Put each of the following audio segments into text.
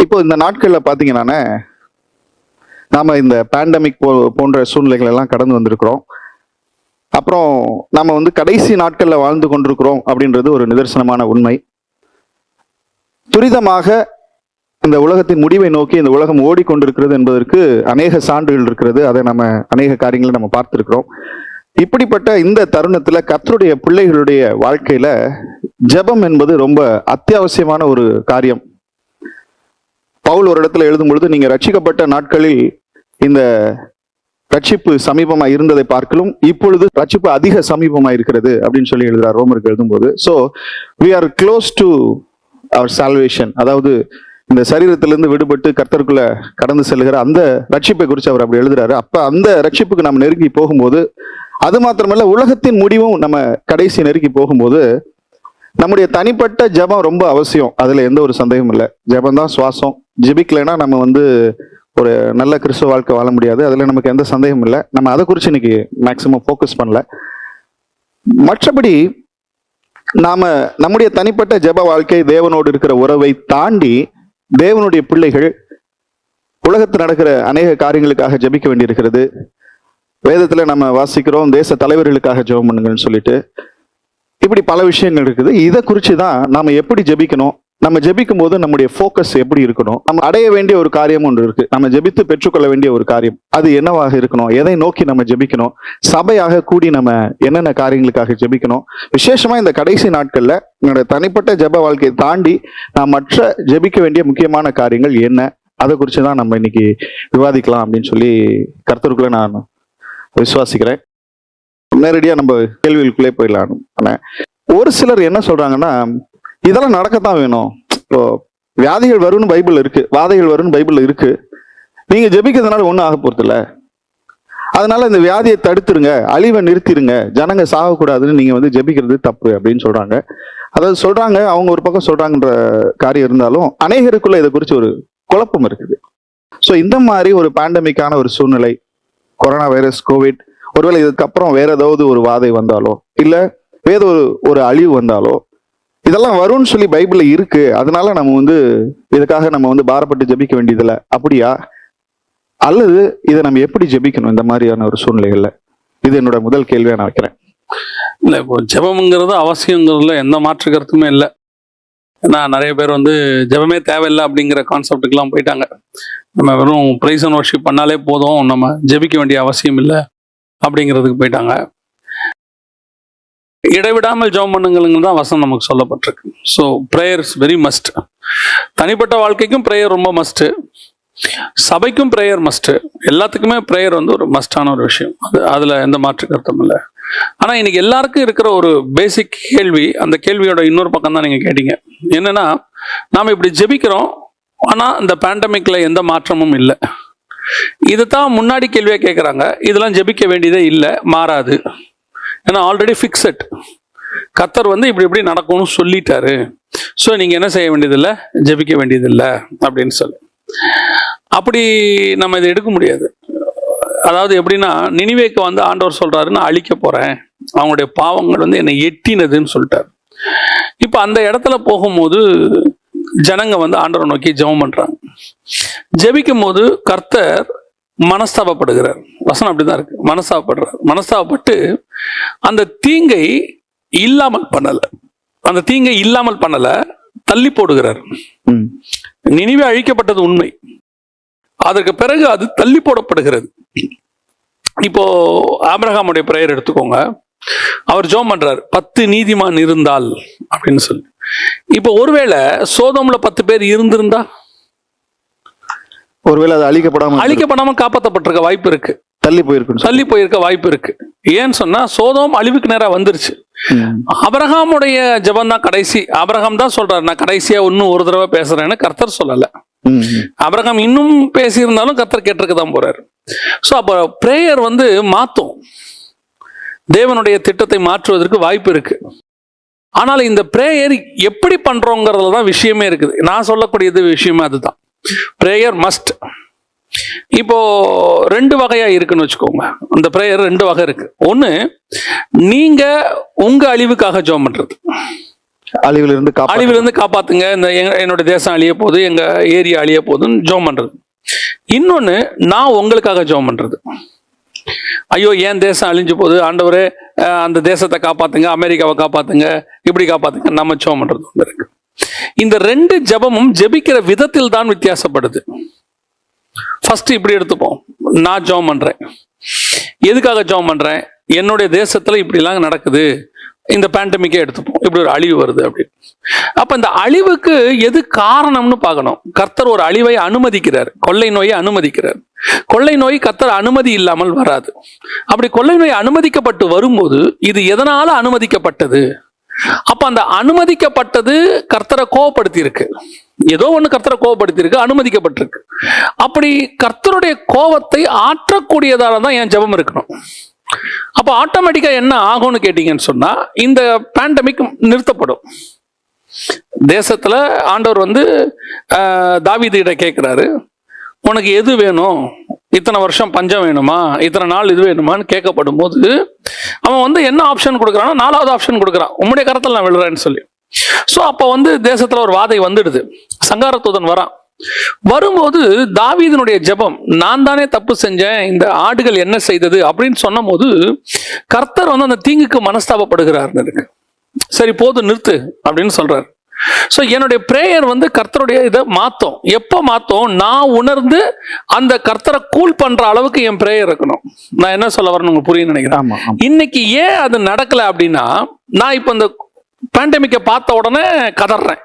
இப்போ இந்த நாட்கள்ல பாத்தீங்கன்னா நாம இந்த பேண்டமிக் போன்ற சூழ்நிலைகள் எல்லாம் கடந்து வந்திருக்கிறோம். அப்புறம் நாம கடைசி நாட்கள்ல வாழ்ந்து கொண்டிருக்கிறோம் அப்படின்றது ஒரு நிதர்சனமான உண்மை. துரிதமாக இந்த உலகத்தின் முடிவை நோக்கி இந்த உலகம் ஓடிக்கொண்டிருக்கிறது என்பதற்கு அநேக சான்றுகள் இருக்கிறது. அதை நம்ம அநேக காரியங்களை நம்ம பார்த்திருக்கிறோம். இப்படிப்பட்ட இந்த தருணத்துல கர்த்தருடைய பிள்ளைகளுடைய வாழ்க்கையில ஜெபம் என்பது ரொம்ப அத்தியாவசியமான ஒரு காரியம். பவுல் ஒரு இடத்துல எழுதும் பொழுது, நீங்க ரட்சிக்கப்பட்ட நாட்களில் இந்த ரட்சிப்பு சமீபமா இருந்ததை பார்க்கலும் இப்பொழுது ரட்சிப்பு அதிக சமீபமா இருக்கிறது அப்படின்னு சொல்லி எழுதுறார் ரோமருக்கு எழுதும்போது. So we are close to our salvation, அதாவது இந்த சரீரத்திலிருந்து விடுபட்டு கர்த்தருக்குள்ள கடந்து செல்கிற அந்த ரட்சிப்பை குறித்து அவர் அப்படி எழுதுறாரு. அப்ப அந்த ரட்சிப்புக்கு நம்ம நெருங்கி போகும்போது, அது மாத்திரமல்ல உலகத்தின் முடிவும் நம்ம கடைசி நெருங்கி போகும்போது நம்முடைய தனிப்பட்ட ஜெபம் ரொம்ப அவசியம். அதுல எந்த ஒரு சந்தேகமும் இல்லை. ஜெபம் தான் சுவாசம். ஜெபிக்கலைன்னா நம்ம ஒரு நல்ல கிறிஸ்துவ வாழ்க்கை வாழ முடியாது. அதுல நமக்கு எந்த சந்தேகமும் இல்லை. நம்ம அதை குறித்து இன்னைக்கு மேக்சிமம் ஃபோக்கஸ் பண்ணல. மற்றபடி நாம நம்முடைய தனிப்பட்ட ஜெப வாழ்க்கை, தேவனோடு இருக்கிற உறவை தாண்டி தேவனுடைய பிள்ளைகள் உலகத்தில் நடக்கிற அநேக காரியங்களுக்காக ஜெபிக்க வேண்டியிருக்கிறது. வேதத்துல நம்ம வாசிக்கிறோம், தேச தலைவர்களுக்காக ஜெபம் பண்ணுங்கன்னு சொல்லிட்டு. இப்படி பல விஷயங்கள் இருக்குது. இதை குறித்து தான் நாம எப்படி ஜெபிக்கணும், நம்ம ஜெபிக்கும் போது நம்முடைய ஃபோக்கஸ் எப்படி இருக்கணும், நம்ம அடைய வேண்டிய ஒரு காரியம் ஒன்று இருக்கு, நம்ம ஜெபித்து பெற்றுக்கொள்ள வேண்டிய ஒரு காரியம், அது என்னவாக இருக்கணும், எதை நோக்கி நம்ம ஜெபிக்கணும், சபையாக கூடி நம்ம என்னென்ன காரியங்களுக்காக ஜெபிக்கணும். விசேஷமா இந்த கடைசி நாட்கள்ல என்னோட தனிப்பட்ட ஜெப வாழ்க்கையை தாண்டி நான் மற்ற ஜெபிக்க வேண்டிய முக்கியமான காரியங்கள் என்ன, அதை குறித்து தான் நம்ம இன்னைக்கு விவாதிக்கலாம் அப்படின்னு சொல்லி கர்த்தருக்குள்ள நான் விசுவாசிக்கிறேன். நேரடியா நம்ம கேள்விகளுக்குள்ளே போயிடலாம். ஒரு சிலர் என்ன சொல்றாங்கன்னா, இதெல்லாம் நடக்கத்தான் வேணும். இப்போ வியாதிகள் வரும்னு பைபிள் இருக்கு, வாதைகள் வரும்னு பைபிள் இருக்கு, நீங்க ஜெபிக்கிறதுனால ஒன்றும் ஆக போறது இல்லை, அதனால இந்த வியாதியை தடுத்துருங்க, அழிவை நிறுத்திடுங்க, ஜனங்க சாகக்கூடாதுன்னு நீங்க ஜெபிக்கிறது தப்பு அப்படின்னு சொல்றாங்க. அதாவது சொல்றாங்க, அவங்க ஒரு பக்கம் சொல்றாங்கன்ற காரியம் இருந்தாலும் அநேகருக்குள்ள இதை குறித்து ஒரு குழப்பம் இருக்குது. ஸோ இந்த மாதிரி ஒரு பேண்டமிக்கான ஒரு சூழ்நிலை, கொரோனா வைரஸ், கோவிட், ஒருவேளை இதுக்கப்புறம் வேற ஏதாவது ஒரு வாதை வந்தாலோ இல்ல வேற ஒரு அழிவு வந்தாலோ, இதெல்லாம் வரும்னு சொல்லி பைபிள்ல இருக்கு, அதனால நம்ம இதுக்காக நம்ம பாரப்பட்டு ஜெபிக்க வேண்டியதில்லை அப்படியா? அல்லது இதை நம்ம எப்படி ஜெபிக்கணும் இந்த மாதிரியான ஒரு சூழ்நிலைகள்ல? இது என்னோட முதல் கேள்வியா நான் வைக்கிறேன். இல்லை, இப்போ ஜெபம்ங்கிறது அவசியங்கிறதுல எந்த மாற்று கருத்துமே இல்லை. ஏன்னா நிறைய பேர் ஜெபமே தேவையில்லை அப்படிங்கிற கான்செப்டுக்கெல்லாம் போயிட்டாங்க. நம்ம வெறும் பிரைஸ் அண்ட் வர்ஷிப் பண்ணாலே போதும், நம்ம ஜெபிக்க வேண்டிய அவசியம் இல்லை அப்படிங்கிறதுக்கு போயிட்டாங்க. இடைவிடாமல் ஜெபம் பண்ணுங்க தான் வசனம் நமக்கு சொல்லப்பட்டிருக்கு. So prayer is very must. தனிப்பட்ட வாழ்க்கைக்கும் ப்ரேயர் ரொம்ப மஸ்ட்டு, சபைக்கும் ப்ரேயர் மஸ்ட்டு, எல்லாத்துக்குமே ப்ரேயர் ஒரு மஸ்டான ஒரு விஷயம். அதில் எந்த மாற்று கருத்தும் இல்லை. ஆனால் இன்னைக்கு எல்லாருக்கும் இருக்கிற ஒரு பேசிக் கேள்வி, அந்த கேள்வியோட இன்னொரு பக்கம் தான் நீங்கள் கேட்டீங்க. என்னன்னா, நாம் இப்படி ஜெபிக்கிறோம், ஆனால் இந்த பேண்டமிக்ல எந்த மாற்றமும் இல்லை. இதுதான் முன்னாடி கேள்வியாக கேட்குறாங்க. இதெல்லாம் ஜெபிக்க வேண்டியதே இல்லை, மாறாது. ஏன்னா ஆல்ரெடி ஃபிக்ஸட். கர்த்தர் இப்படி நடக்கும்னு சொல்லிட்டாரு. ஸோ நீங்கள் என்ன செய்ய வேண்டியதில்லை, ஜெபிக்க வேண்டியதில்லை அப்படின்னு சொல்லி. அப்படி நம்ம இதை எடுக்க முடியாது. அதாவது எப்படின்னா, நினிவேக்கு ஆண்டவர் சொல்றாரு, நான் அழிக்க போறேன், அவங்களுடைய பாவங்கள் என்னை எட்டினதுன்னு சொல்லிட்டாரு. இப்போ அந்த இடத்துல போகும்போது ஜனங்க ஆண்டவரை நோக்கி ஜெபம் பண்றாங்க. ஜெபிக்கும் போது கர்த்தர் மனஸ்தாபப்படுகிறார். வசனம் அப்படிதான் இருக்கு, மனஸ்தாபப்படுறார். மனஸ்தாபப்பட்டு அந்த தீங்கை இல்லாமல் பண்ணல, அந்த தீங்கை இல்லாமல் பண்ணல, தள்ளி போடுகிறார். நினிவே அழிக்கப்பட்டது உண்மை, அதற்கு பிறகு அது தள்ளி போடப்படுகிறது. இப்போ ஆபிரகாமுடைய பிரேயர் எடுத்துக்கோங்க. அவர் ஜெபம் பண்றார், 10 நீதிமான் இருந்தால் அப்படின்னு சொல்லி. இப்போ ஒருவேளை சோதோம்ல 10 பேர் இருந்திருந்தா, ஒருவேளை அது அழிக்கப்படாம காப்பாற்றப்பட்டிருக்க வாய்ப்பு இருக்கு, தள்ளி போயிருக்க வாய்ப்பு இருக்கு. ஏன்னு சொன்னா, சோதோம் அழிவுக்கு நேரா வந்துருச்சு. ஆபிரகாமுடைய ஜெபம் தான் கடைசி. ஆபிரகாம் தான் சொல்றாரு, நான் கடைசியா இன்னும் ஒரு தடவை பேசுறேன்னு. கர்த்தர் சொல்லல. ஆபிரகாம் இன்னும் பேசியிருந்தாலும் கர்த்தர் கேட்டிருக்க தான் போறாரு. ஸோ அப்போ பிரேயர் மாத்தும், தேவனுடைய திட்டத்தை மாற்றுவதற்கு வாய்ப்பு இருக்கு. ஆனால் இந்த பிரேயர் எப்படி பண்றோங்கிறதுல தான் விஷயமே இருக்குது. நான் சொல்லக்கூடியது விஷயமே அதுதான். Prayer must. இப்போ 2 வகையா இருக்குன்னு வச்சுக்கோங்க. அந்த பிரேயர் 2 வகை இருக்கு. ஒன்று, நீங்க உங்க அழிவுக்காக ஜெபம் பண்றது. அழிவிலிருந்து அழிவிலிருந்து காப்பாத்துங்க, இந்த என்னோட தேசம் அழிய போகுது, எங்க ஏரியா அழிய போகுதுன்னு ஜெபம் பண்றது. இன்னொன்னு, நான் உங்களுக்காக ஜெபம் பண்றது. ஐயோ என் தேசம் அழிஞ்சு போகுது ஆண்டவரே, அந்த தேசத்தை காப்பாத்துங்க, அமெரிக்காவை காப்பாத்துங்க, இப்படி காப்பாத்துங்க, நம்ம ஜெபம் பண்றது ஒன்று இருக்கு. இந்த ரெண்டு ஜெபமும் ஜெபிக்கிற விதத்தில் தான் வித்தியாசப்படுது. ஃபர்ஸ்ட் இப்படி எடுத்துப்போம், நான் ஜெபம் பண்றேன். எதுக்காக ஜெபம் பண்றேன்? என்னுடைய தேசத்துல இப்படிலாம் நடக்குது, இந்த பேண்டமிக்கே எடுத்துப்போம், இப்படி ஒரு அழிவு வருது அப்படின்னு. அப்ப இந்த அழிவுக்கு எது காரணம்னு பார்க்கணும். கர்த்தர் ஒரு அழிவை அனுமதிக்கிறார், கொள்ளை நோயை அனுமதிக்கிறார். கொள்ளை நோய் கர்த்தர் அனுமதி இல்லாமல் வராது. அப்படி கொள்ளை நோய் அனுமதிக்கப்பட்டு வரும்போது இது எதனால அனுமதிக்கப்பட்டது? அப்ப அந்த அனுமதிக்கப்பட்டது கர்த்தரை கோவப்படுத்தி இருக்கு, ஏதோ ஒண்ணு கர்த்தரை கோவப்படுத்தி இருக்கு, அனுமதிக்கப்பட்டிருக்கு. அப்படி கர்த்தருடைய கோவத்தை ஆற்றக்கூடியதால தான் என் ஜெபம் இருக்கணும். அப்ப ஆட்டோமேட்டிக்கா என்ன ஆகும்னு கேட்டீங்கன்னு சொன்னா, இந்த பேண்டமிக் நிறுத்தப்படும். தேசத்துல ஆண்டவர் வந்து தாவீதுகிட்ட கேட்கிறாரு, உனக்கு எது வேணும், இத்தனை வருஷம் பஞ்சம் வேணுமா, இத்தனை நாள் இது வேணுமான்னு கேட்கப்படும் போது அவன் வந்து என்ன ஆப்ஷன் கொடுக்குறான்னா, 4வது ஆப்ஷன் கொடுக்குறான், உம்முடைய கரத்தில் நான் விழுறேன்னு சொல்லி. ஸோ அப்போ வந்து தேசத்துல ஒரு வாதை வந்துடுது, சங்காரத்தூதன் வரான். வரும்போது தாவீதினுடைய ஜெபம், நான் தானே தப்பு செஞ்சேன், இந்த ஆடுகள் என்ன செய்தது அப்படின்னு சொன்ன போது கர்த்தர் வந்து அந்த தீங்குக்கு மனஸ்தாபப்படுகிறார். சரி போதும் நிறுத்து அப்படின்னு சொல்றாரு. ஸோ என்னுடைய பிரேயர் வந்து கர்த்தருடைய இதை மாத்தோம். எப்போ மாத்தோம்? நான் உணர்ந்து அந்த கர்த்தரை கூல் பண்ற அளவுக்கு என் பிரேயர் இருக்கணும். நான் என்ன சொல்ல வரேன்னு உங்களுக்கு புரியுன்னு நினைக்கிறேன். இன்னைக்கு ஏன் அது நடக்கல அப்படின்னா, நான் இப்போ இந்த பேண்டமிக்கை பார்த்த உடனே கதறேன்,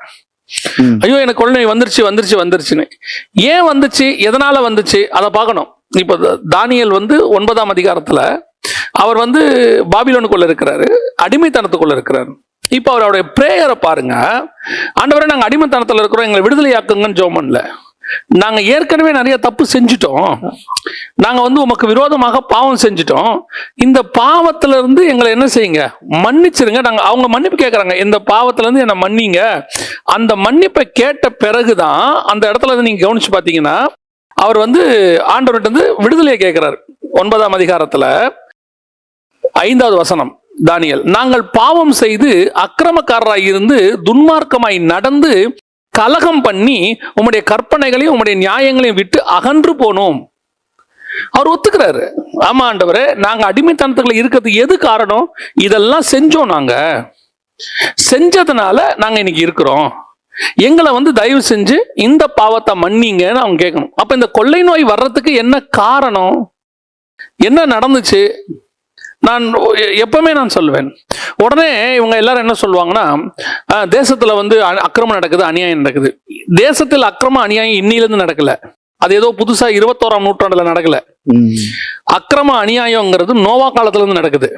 ஐயோ எனக்கு கொள்ளை வந்துருச்சு வந்துருச்சு வந்துருச்சுன்னு. ஏன் வந்துச்சு, எதனால வந்துச்சு, அதை பார்க்கணும். இப்போ தானியேல் வந்து 9ஆம் அதிகாரத்துல அவர் வந்து பாபிலோனுக்குள்ள இருக்கிறாரு, அடிமைத்தனத்துக்குள்ள இருக்கிறாரு. இப்போ அவருடைய பிரேயரை பாருங்க, ஆண்டவரே நாங்கள் அடிமைத்தனத்தில் இருக்கிறோம், எங்களை விடுதலையாக்குங்கன்னு ஜெபம் பண்ணல. நாங்கள் ஏற்கனவே நிறைய தப்பு செஞ்சுட்டோம், நாங்கள் வந்து உமக்கு விரோதமாக பாவம் செஞ்சுட்டோம், இந்த பாவத்துல இருந்து எங்களை என்ன செய்யுங்க, மன்னிச்சிருங்க. நாங்கள் அவங்க மன்னிப்பு கேட்குறாங்க, இந்த பாவத்துல இருந்து என்னை மன்னிங்க. அந்த மன்னிப்பை கேட்ட பிறகுதான் அந்த இடத்துல இருந்து நீங்க கவனிச்சு பார்த்தீங்கன்னா, அவர் வந்து ஆண்டவர்கிட்ட வந்து விடுதலையை கேட்கிறார். 9ஆம் அதிகாரத்துல 5வது வசனம், தானியேல், நாங்கள் பாவம் செய்து அக்கிரமக்காரராய் இருந்து துன்மார்க்கமாய் நடந்து கலகம் பண்ணி உம்முடைய கற்பனைகளையும் உம்முடைய நியாயங்களையும் விட்டு அகன்று போனோம். அவர் ஒத்துக்கிறாரு, ஆமா ஆண்டவரே, நாங்க அடிமைத்தனத்துக்குள்ள இருக்கிறது எது காரணம், இதெல்லாம் செஞ்சோம், நாங்க செஞ்சதுனால நாங்க இன்னைக்கு இருக்கிறோம், எங்களை வந்து தயவு செஞ்சு இந்த பாவத்தை மன்னிங்கன்னு அவங்க கேட்கணும். அப்ப இந்த கொள்ளை நோய் வர்றதுக்கு என்ன காரணம், என்ன நடந்துச்சு? நான் எப்பவுமே நான் சொல்லுவேன், உடனே இவங்க எல்லாரும் என்ன சொல்லுவாங்கன்னா, தேசத்துல வந்து அக்கிரமம் நடக்குது, அநியாயம் நடக்குது. தேசத்தில் அக்கிரமம் அநியாயம் இன்னிலிருந்து நடக்கல, அது ஏதோ புதுசா 21ஆம் நூற்றாண்டுல நடக்கல. அக்கிரம அநியாயம்ங்கிறது நோவா காலத்துல இருந்து நடக்குது.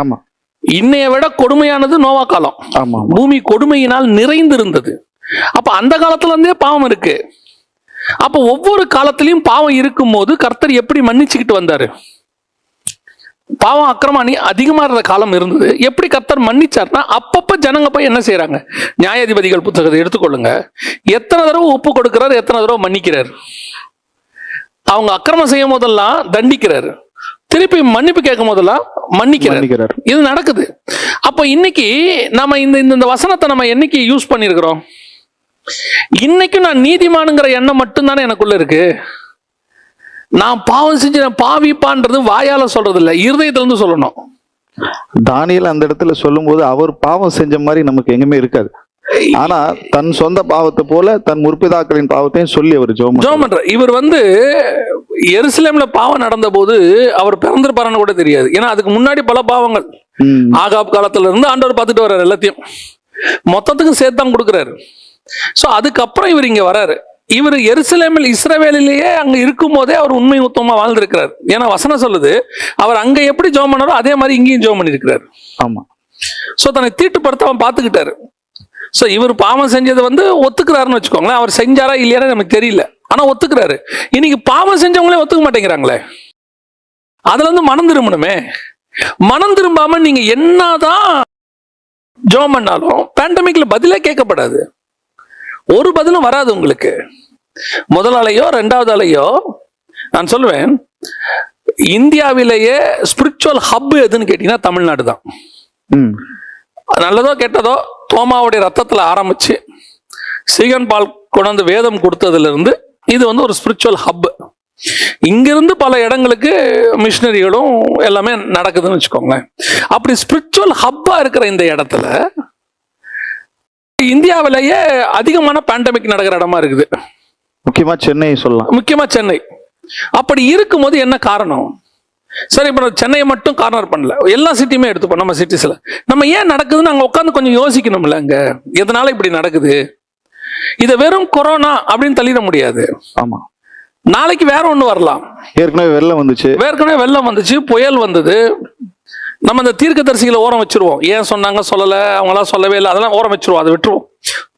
ஆமா, இன்னைய விட கொடுமையானது நோவா காலம். ஆமா, பூமி கொடுமையினால் நிறைந்திருந்தது. அப்ப அந்த காலத்துல இருந்தே பாவம் இருக்கு. அப்ப ஒவ்வொரு காலத்திலையும் பாவம் இருக்கும் போது கர்த்தர் எப்படி மன்னிச்சுக்கிட்டு வந்தாரு? பாவம் அக்கிரமம் அதிகமா இருந்த காலம் இருந்தது. எப்படி கர்த்தர் மன்னிச்சார்னா, அப்பப்ப ஜனங்க போய் என்ன செய்யறாங்க, நியாயாதிபதிகள் புத்தகத்தை எடுத்துக்கொள்ளுங்க, எத்தனை தடவை ஒப்பு கொடுக்கிறார், எத்தனை தடவை மன்னிக்கிறார். அவங்க அக்கிரமம் செய்யும் போதெல்லாம் தண்டிக்கிறாரு, திருப்பி மன்னிப்பு கேட்கும் போதெல்லாம் மன்னிக்கிறார். இது நடக்குது. அப்ப இன்னைக்கு நம்ம இந்த வசனத்தை நம்ம என்னைக்கு யூஸ் பண்ணிருக்கிறோம்? இன்னைக்கும் நான் நீதிமானுங்கிற எண்ணம் மட்டும்தானே எனக்குள்ள இருக்கு. நான் பாவம் செஞ்சு நான் பாவிப்பான்றது வாயால சொல்றது இல்ல, இருதயத்திலிருந்து சொல்லணும். தானியேல் அந்த இடத்துல சொல்லும் போது அவர் பாவம் செஞ்ச மாதிரி நமக்கு எங்குமே இருக்காது. ஆனா தன் சொந்த பாவத்தை போல தன் முற்பிதாக்களின் பாவத்தையும் சொல்லி அவர் ஜெபம் பண்றார். இவர் வந்து எருசலேம்ல பாவம் நடந்த போது அவர் பிறந்திருப்பாருன்னு கூட தெரியாது. ஏன்னா அதுக்கு முன்னாடி பல பாவங்கள் ஆகாப் காலத்துல இருந்து ஆண்டவர் பார்த்துட்டு வர்றாரு, எல்லாத்தையும் மொத்தத்துக்கும் சேர்த்து தான் கொடுக்குறாரு. சோ அதுக்கப்புறம் இவர் இங்க வராரு. இவர் எருசலேமில் இஸ்ரவேலிலேயே அங்க இருக்கும் போதே அவர் உண்மை உத்தமமா வாழ்ந்திருக்கிறார். ஏன்னா வசனம் சொல்லுது, அவர் அங்க எப்படி ஜெபம் பண்ணாரோ அதே மாதிரி இங்கேயும் ஜெபம் பண்ணிருக்கிறாரு. ஆமா. சோ தன்னை தீட்டுப்படுத்த அவன் பார்த்துக்கிட்டாரு. சோ இவர் பாவம் செஞ்சதை வந்து ஒத்துக்கிறாருன்னு வச்சுக்கோங்களேன். அவர் செஞ்சாரா இல்லையானு நமக்கு தெரியல, ஆனா ஒத்துக்கிறாரு. இன்னைக்கு பாவம் செஞ்சவங்களே ஒத்துக்க மாட்டேங்கிறாங்களே, அதுல இருந்து மனம் திரும்பணுமே. மனம் திரும்பாம நீங்க என்னதான் ஜெபம் பண்ணாலும் பேண்டமிக்ல பதிலே கேட்கப்படாது, ஒரு பதிலும் வராது உங்களுக்கு. முதல் அலையோ 2வது அலையோ, நான் சொல்லுவேன், இந்தியாவிலேயே ஸ்பிரிச்சுவல் ஹப் எதுன்னு கேட்டீங்கன்னா தமிழ்நாடு தான். நல்லதோ கெட்டதோ தோமாவுடைய ரத்தத்துல ஆரம்பிச்சு சீகன் பால் கொண்டு வேதம் கொடுத்ததுல இருந்து இது வந்து ஒரு ஸ்பிரிச்சுவல் ஹப். இங்கிருந்து பல இடங்களுக்கு மிஷினரிகளும் எல்லாமே நடக்குதுன்னு வச்சுக்கோங்களேன். அப்படி ஸ்பிரிச்சுவல் ஹப்பா இருக்கிற இந்த இடத்துல இந்தியாவிலேயே அதிகமான பேண்டமிக் நடக்கிற இடமா இருக்குது. முக்கியமா சென்னை சொல்லலாம். முக்கியமா சென்னை. அப்படி இருக்கும்போது என்ன காரணம்? சரி, இப்போ சென்னையை மட்டும் கார்னர் பண்ணல, எல்லா சிட்டியுமே எடுத்துப்போம். நம்ம சிட்டிஸ்ல நம்ம ஏன் நடக்குதுன்னு அங்கே உட்காந்து கொஞ்சம் யோசிக்கணும்ல. அங்க எதனால இப்படி நடக்குது? இதை வெறும் கொரோனா அப்படின்னு தள்ளிட முடியாது. ஆமா, நாளைக்கு வேற ஒண்ணு வரலாம். ஏற்கனவே வெள்ளம் வந்துச்சு, புயல் வந்தது. நம்ம இந்த தீர்க்கதரிசிகளை ஓரம் வச்சிருவோம். ஏன் சொன்னாங்க சொல்லலை, அவங்களாம் சொல்லவே இல்லை, அதெல்லாம் ஓரம் வச்சிருவோம், அதை விட்டுருவோம்.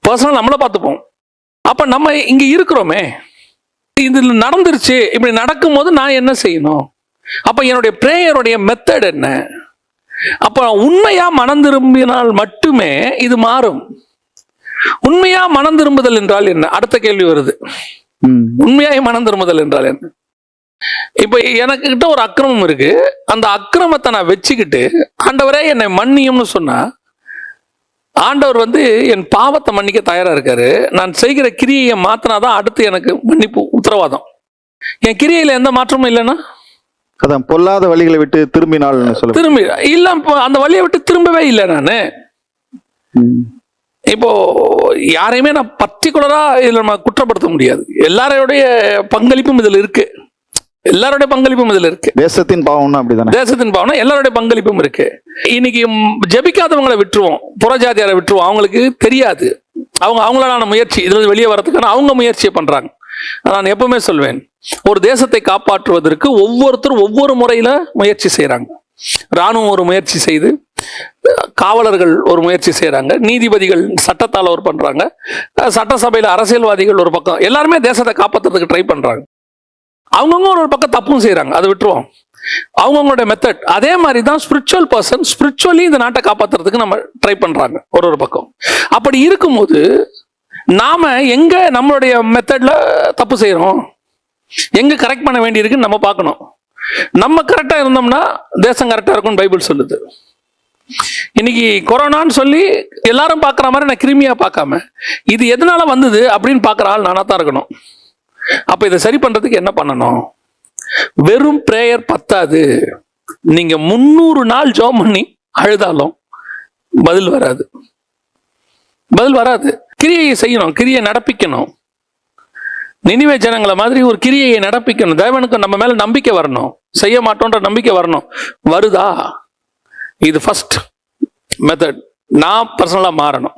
பர்சனல் நம்மளை பார்த்துப்போம். அப்ப நம்ம இங்க இருக்கிறோமே, இது நடந்துருச்சு. இப்படி நடக்கும்போது நான் என்ன செய்யணும்? அப்ப என்னுடைய பிரேயருடைய மெத்தட் என்ன? அப்ப உண்மையா மனம் திரும்பினால் மட்டுமே இது மாறும். உண்மையா மனம் திரும்புதல் என்றால் என்ன? அடுத்த கேள்வி வருது. உண்மையாய் மனம் திரும்புதல் என்றால் என்ன? இப்ப எனக்கு கிட்ட ஒரு அக்கிரமம் இருக்கு, அந்த அக்கிரமத்தை நான் வச்சுக்கிட்டு ஆண்டவரே என்னை மன்னியும்னு சொன்னா, ஆண்டவர் வந்து என் பாவத்தை மன்னிக்க தயாரா இருக்காரு. நான் செய்கிற கிரியையை மாத்தினாதான் அடுத்து எனக்கு மன்னிப்பு உத்தரவாதம். என் கிரியையில எந்த மாற்றமும் இல்லைன்னா, அதான் பொல்லாத வழிகளை விட்டு திரும்பினால் திரும்பி இல்ல, அந்த வழியை விட்டு திரும்பவே இல்லை. நானு இப்போ யாரையுமே நான் பர்டிகுலரா இதுல நம்ம குற்றப்படுத்த முடியாது. எல்லாரோடைய பங்களிப்பும் இதுல இருக்கு. தேசத்தின் பாவம்னா அப்படிதானே? தேசத்தின் பாவம்னா எல்லாருடைய பங்களிப்பும் இருக்கு. இன்னைக்கு ஜெபிக்காதவங்களை விட்டுருவோம், புறஜாதியாரை விட்டுருவோம். அவங்களுக்கு தெரியாது, அவங்களான முயற்சி இதுல வெளியே வரதுக்கான அவங்க முயற்சியை பண்றாங்க. நான் எப்பவுமே சொல்வேன், ஒரு தேசத்தை காப்பாற்றுவதற்கு ஒவ்வொருத்தரும் ஒவ்வொரு முறையில முயற்சி செய்யறாங்க. ராணுவம் ஒரு முயற்சி செய்து, காவலர்கள் ஒரு முயற்சி செய்யறாங்க, நீதிபதிகள் சட்டத்தால் ஒரு பண்றாங்க, சட்டசபையில அரசியல்வாதிகள் ஒரு பக்கம், எல்லாருமே தேசத்தை காப்பாற்றுறதுக்கு ட்ரை பண்றாங்க. அவங்கவுங்க ஒரு பக்கம் தப்பும் செய்யறாங்க, அதை விட்டுருவோம். அவங்கவுங்களுடைய மெத்தட். அதே மாதிரி தான் ஸ்பிரிச்சுவல் பர்சன் ஸ்பிரிச்சுவலி இந்த நாட்டை காப்பாற்றுறதுக்கு நம்ம ட்ரை பண்றாங்க ஒரு பக்கம். அப்படி இருக்கும்போது நாம எங்க நம்மளுடைய மெத்தட்ல தப்பு செய்யறோம், எங்க கரெக்ட் பண்ண வேண்டியிருக்குன்னு நம்ம பார்க்கணும். நம்ம கரெக்டா இருந்தோம்னா தேசம் கரெக்டா இருக்கும்னு பைபிள் சொல்லுது. இன்னைக்கு கொரோனான்னு சொல்லி எல்லாரும் பார்க்குற மாதிரி நான் கிருமியா பார்க்காம இது எதனால வந்தது அப்படின்னு பார்க்குற ஆள் நானா தான் இருக்கணும். அப்ப இதை சரி பண்றதுக்கு என்ன பண்ணணும்? வெறும் பிரேயர் பத்தாது. நீங்க 300 நாள் ஜெபம் பண்ணி அழுதாலும் பதில் வராது. கிரியையை செய்யணும், கிரியை நடப்பிக்கணும். நினிவே ஜனங்களை மாதிரி ஒரு கிரியையை நடப்பிக்கணும். தேவனுக்கு நம்ம மேல நம்பிக்கை வரணும், செய்ய மாட்டோன்ற நம்பிக்கை வரணும். வருதா? இது ஃபர்ஸ்ட் மெத்தட். நான் பர்சனலா மாறணும்.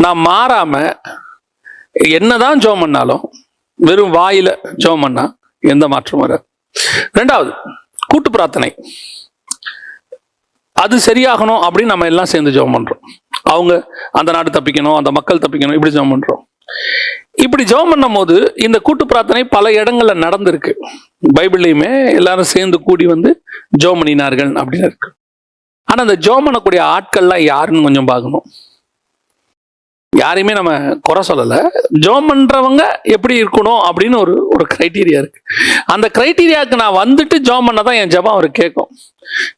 நான் மாறாம என்னதான் ஜெபம் பண்ணாலும் வெறும் வாயில ஜெபம் பண்ணா எந்த மாற்றமும் வராது. ரெண்டாவது, கூட்டு பிரார்த்தனை. அது சரியாகணும் அப்படின்னு நம்ம எல்லாம் சேர்ந்து ஜெபம் பண்றோம். அவங்க அந்த நாடு தப்பிக்கணும், அந்த மக்கள் தப்பிக்கணும், இப்படி ஜெபம் பண்றோம். இப்படி ஜெபம் பண்ணும் போது இந்த கூட்டு பிரார்த்தனை பல இடங்கள்ல நடந்திருக்கு. பைபிள்லையுமே எல்லாரும் சேர்ந்து கூடி வந்து ஜெபம் பண்ணினார்கள் அப்படின்னு இருக்கு. ஆனா அந்த ஜெபம் பண்ணக்கூடிய ஆட்கள்லாம் யாருன்னு கொஞ்சம் பார்க்கணும். யாரையுமே நம்ம குறை சொல்லல. ஜெபம் பண்றவங்க எப்படி இருக்கணும் அப்படின்னு ஒரு கிரைட்டீரியா இருக்கு. அந்த கிரைட்டீரியாவுக்கு நான் வந்துட்டு ஜெபம் பண்ணதான் என் ஜெபம் அவர் கேட்கும்.